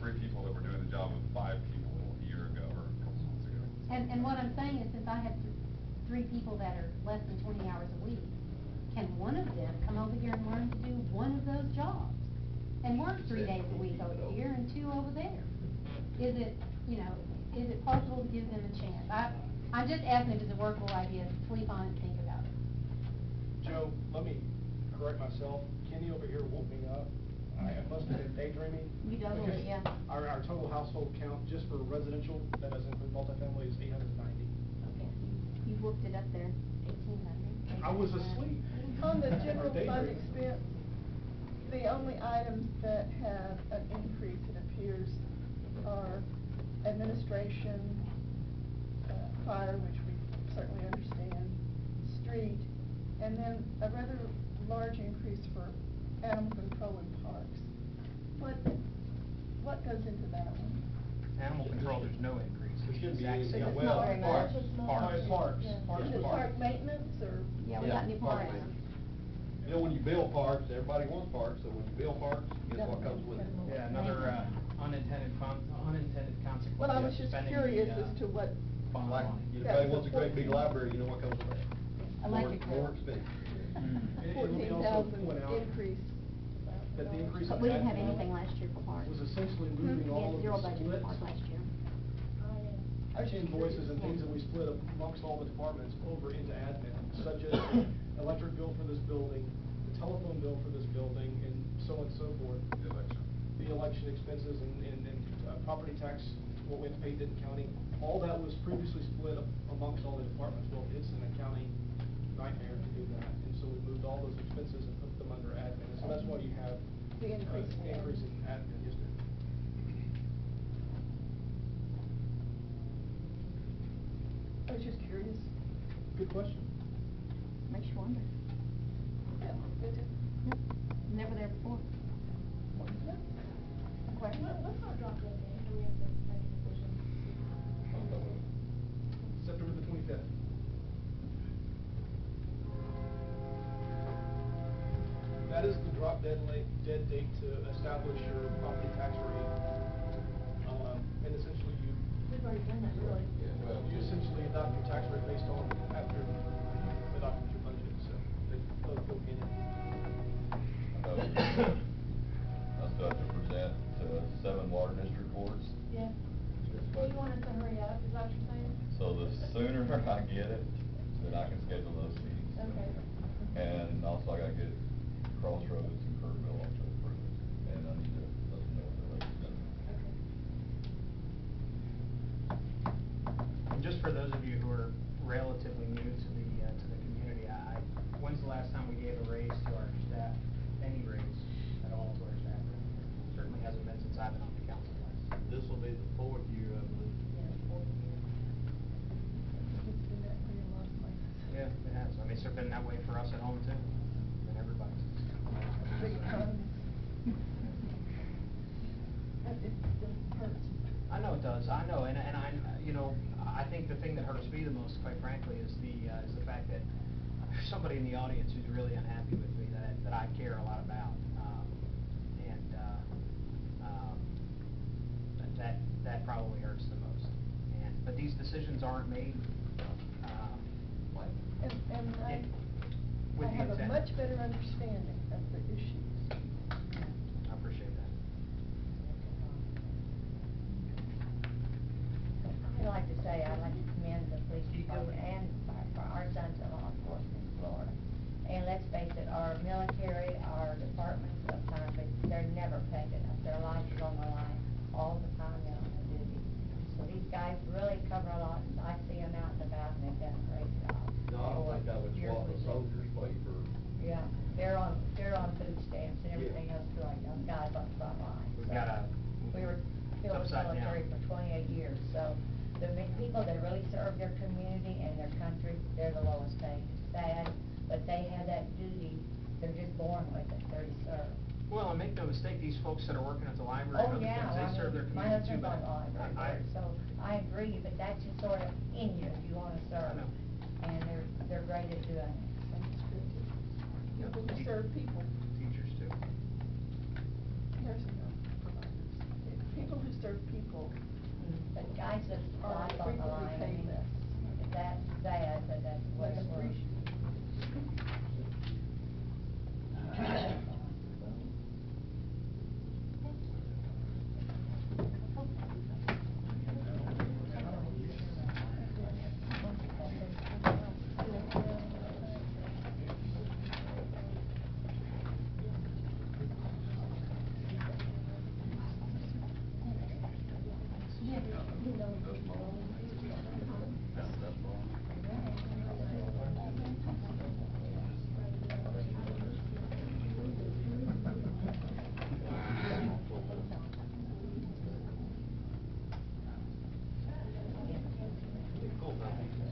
3 people that were doing the job of 5 people a year ago or a couple months ago. And what I'm saying is, since I have 3 people that are less than 20 hours a week, can one of them come over here and learn to do one of those jobs? And work 3 days a week over here and 2 over there? Is it possible to give them a chance? I'm just asking if it's a workable idea to sleep on it and think about it. Joe, let me correct myself. Kenny over here woke me up. I must have been daydreaming. You doubled it, yeah. Our total household count, just for residential, that doesn't include multifamily, is 890. Okay, you worked it up there. 1,800. I was asleep. On the general Or fund daydreaming. expense, the only items that have an increase, it appears, are administration, fire, which we certainly understand, street, and then a rather large increase for animal control in parks. What goes into that one? Animal control, there's no increase. There shouldn't be Exact any, same. well, very much. parks. Parks. Is it park maintenance, or? Yeah, we got new parks. You know, when you build parks, everybody wants parks, so when you build parks, guess what comes with it? Yeah, another unintended consequence. Well, I was of just spending curious the, as to what. bond Like, money. if anybody wants a great big library, you know what comes with that? Electric More bill. expensive. It will be also point out increase. that the increase in But we didn't have admin anything last year for parks. was essentially moving We all had of 0 the budget for split park last year. invoices and things that we split amongst all the departments over into admin, such as the electric bill for this building, the telephone bill for this building, and so on and so forth. The election. The election expenses and property tax, what we have to pay Denton County, all that was previously split amongst all the departments. Well, it's an accounting nightmare to do that, and so we moved all those expenses and put them under admin, and so that's why you have The increase in increase in admin, yes, ma'am. I was just curious. Good question. Makes you wonder. Yeah, it is. Yep. Never there before. Yeah. Of Okay. What's our drop dead date, do we have to make a decision? September the 25th. That is the drop dead date to establish your property tax rate. And essentially We've already done that, really. you essentially adopt your tax rate based on after you adopted your budget, so they both go in it. I still have to present to 7 water district boards. Yeah. this Do budget. you want us to hurry up, is that what you're saying? So the sooner I get it, then I can schedule those meetings. Okay. And also I gotta get Crossroads and Kerrville also approved, and I need to let them know what their rate's gonna be. Okay. And just for those of you who are relatively new to the community, when's the last time we gave a raise to our staff, any raise at all to our staff? Certainly hasn't been since I've been on the council last. This will be the 4th year, I believe. It's been that way in a lot of places. Yeah, it has. I mean, it's been that way for us at home too, and everybody's. Big economies. It still hurts. I know it does, I know, and I, you know, I think the thing that hurts me the most, quite frankly, is the fact that there's somebody in the audience who's really unhappy with me that I care a lot about. That probably hurts the most. But these decisions aren't made, And I with the have a intent. much better understanding of the issues. I appreciate that. I'd like to say, I'd like to commend the police department and for our sons in law enforcement in Florida. And let's face it, our military, our departments, sometimes they're never paid enough. Their life is on the line all the time they're on duty. So these guys really cover a lot, and I see them out and about, and they've done a great job. No, I don't think I would Years swap the with them. soldiers pay for. Yeah, they're on food stamps and everything else, too, like young guys on the front line. We've So, got we were still in the upside down. military for 28 years, so the people that really serve their community and their country, they're the lowest paid. It's sad, but they have that duty, they're just born with it, they're to serve. Well, and make no mistake, these folks that are working at the library and Oh, other yeah, things, they serve their my community too, husband's but on the library board, so I agree, but that's just sort of in you if you wanna serve. know. And they're great at doing it. People who serve people, Teachers too. nursing home providers, people who serve people But guys that are life on the frequently line, I paid mean, less. that's sad, but that's the way Less it works.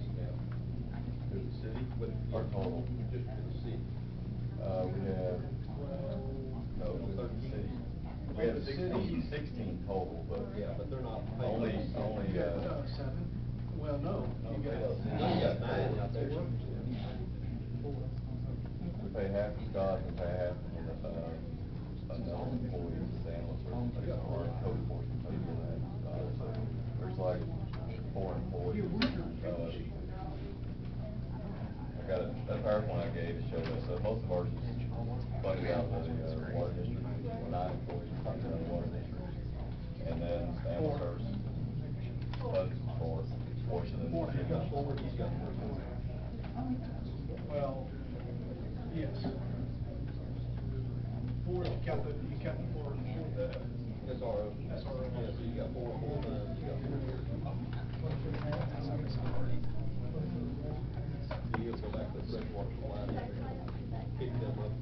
To the city, our total, Just for the city. we have, no, the city, we have 16 total, but. Yeah, but they're not paid. Only, 7? Well, no. You got You got 9 out there. we pay half to Scott, we pay half to, another employee, San Luis, our code enforcement pays for that, so there's like 4 employees. I got it, that PowerPoint I gave showed us, so most of ours is funded out of the, water district, 9 employees are funded out of the water district. And then animal services funds for portion of the. He's got 4. Well, yes. 4, you count the 4, SRO. SRO. Yeah, so you got 4 full-time, you got 4 So you'll go back to the freshwater supply district, pick them up,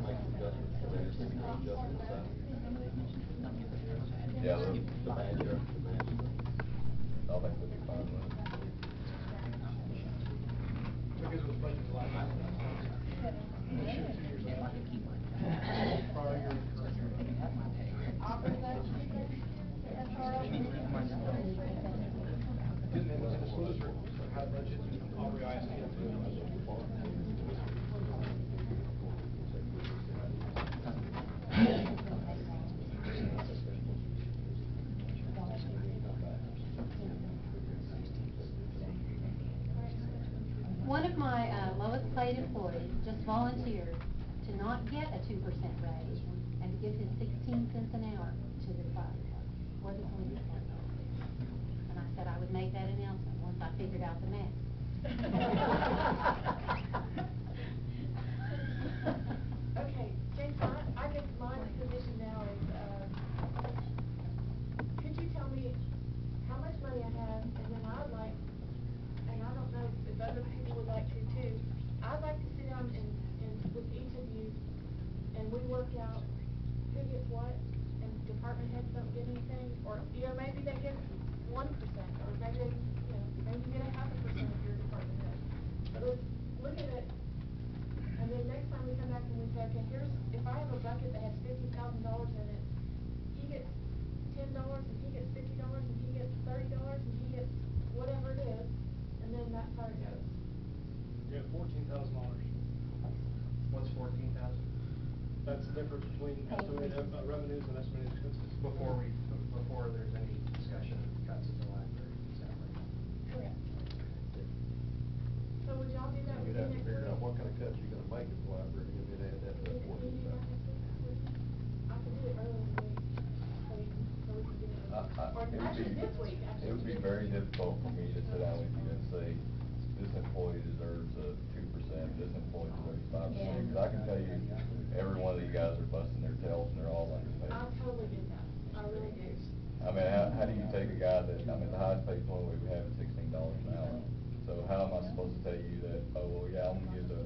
make some adjustments to their adjustments out. Yeah, The badge up, the badge. I think we'll be fine with it. Because it was budgeted last year. This year, 2 years ago. Prior year, current year. And the school district had a budget, Aubrey ISD had a budget. One of my lowest paid employees just volunteered to not get a 2% raise and to give his 16 cents an hour to the fire department, or the police department. And I said I would make that announcement once I figured out the math. Okay, Jason, I guess my position now is, could you tell me how much money I have, and then I'd like, and I don't know if other people would like to too, I'd like to sit down and with each of you, and we work out who gets what, and department heads don't get anything, or, maybe they get 1%, or maybe they, maybe you get a 0.5% of your department head. But let's look at it, and then next time we come back and we say, okay, here's, if I have a bucket that has $50,000 in it, he gets $10, and he gets $50, and he gets $30, and he gets whatever it is, and then that's how it goes. You have $14,000. What's 14,000? That's the difference between estimated revenues and estimated expenses. Before there's any discussion of cuts at the library, is that right? Correct. So would y'all do that with You'd me have to next figure week? out what kind of cuts you're gonna make at the library, and then add that to Can you do that next week? I could do it early in the week, so we can get it. Or It would actually be- this week, actually. It would be very difficult for me to sit down with you and say, this employee deserves a 2%, this employee deserves 5%. Because I can tell you, every one of these guys are busting their tails and they're all underpaid. I totally get that, I really do. I mean, how do you take a guy that, the highest paid employee we have is $16 an hour. So how am I supposed to tell you that, oh, well, yeah, I'm gonna give the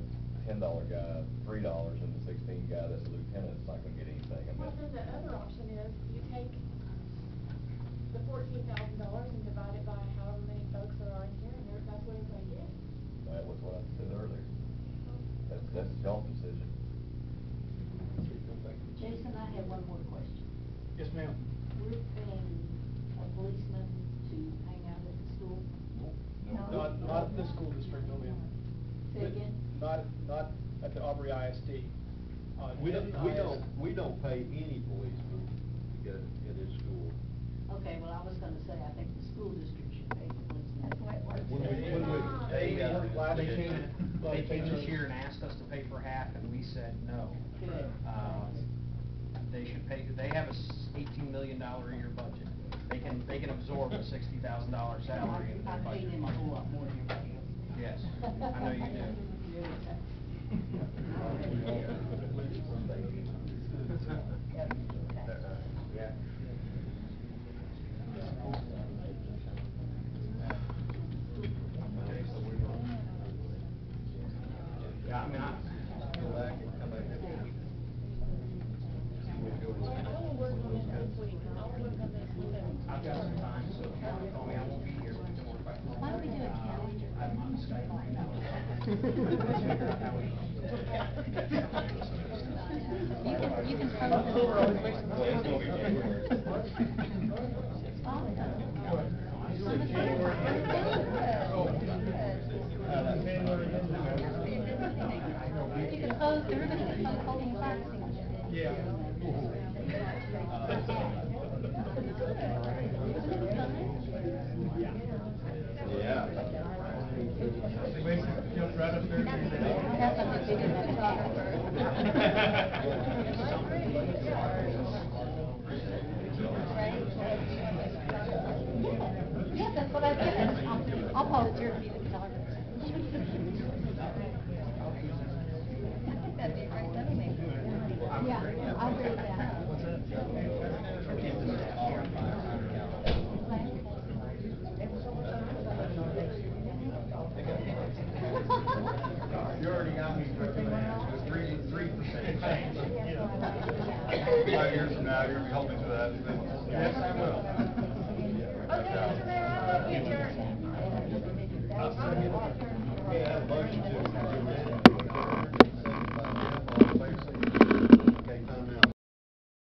$10 guy $3 and the 16 guy that's a lieutenant is not gonna get anything? I Well, mean, then the other option is you take the $14,000 and divide it by however many folks there are in here, and that's what everybody gets. that was what I said earlier. That's y'all's decision. Jason, I have one more question. Yes, ma'am. We're paying a policeman to hang out at the school? Not at this school district, no ma'am. Say again? Not at the Aubrey ISD. We don't pay any policemen to go in this school. Okay, well, I was gonna say, I think the school district should pay the policeman. That's the way it works. They came this year and asked us to pay for half, and we said no. Good. They should pay, they have a $18 million a year budget. They can absorb a $60,000 salary in their I pay budget. them a whole lot more than everybody else. Yes, I know you do. Yeah, I mean, Go back and come back next week. See where it goes. I will work on it this week, I'll work on this too. I've got some time, so if you want to call me, I won't be here, we can work back. Why don't we do a calendar? I'm on Skype right now. Let's figure out how we. You can You can pose, everybody's holding fire extinguishers. Yeah. Yeah. Jump right up there. That's a big Yeah, that's what I said. I'll pause your music photographer. That'd be a great settlement. Yeah, I agree with that. You already got me for 3% change. 5 years from now, you're gonna be holding to that. Yes, I will. Okay, Mr. Mayor, I love you, Jared. Yeah, motion to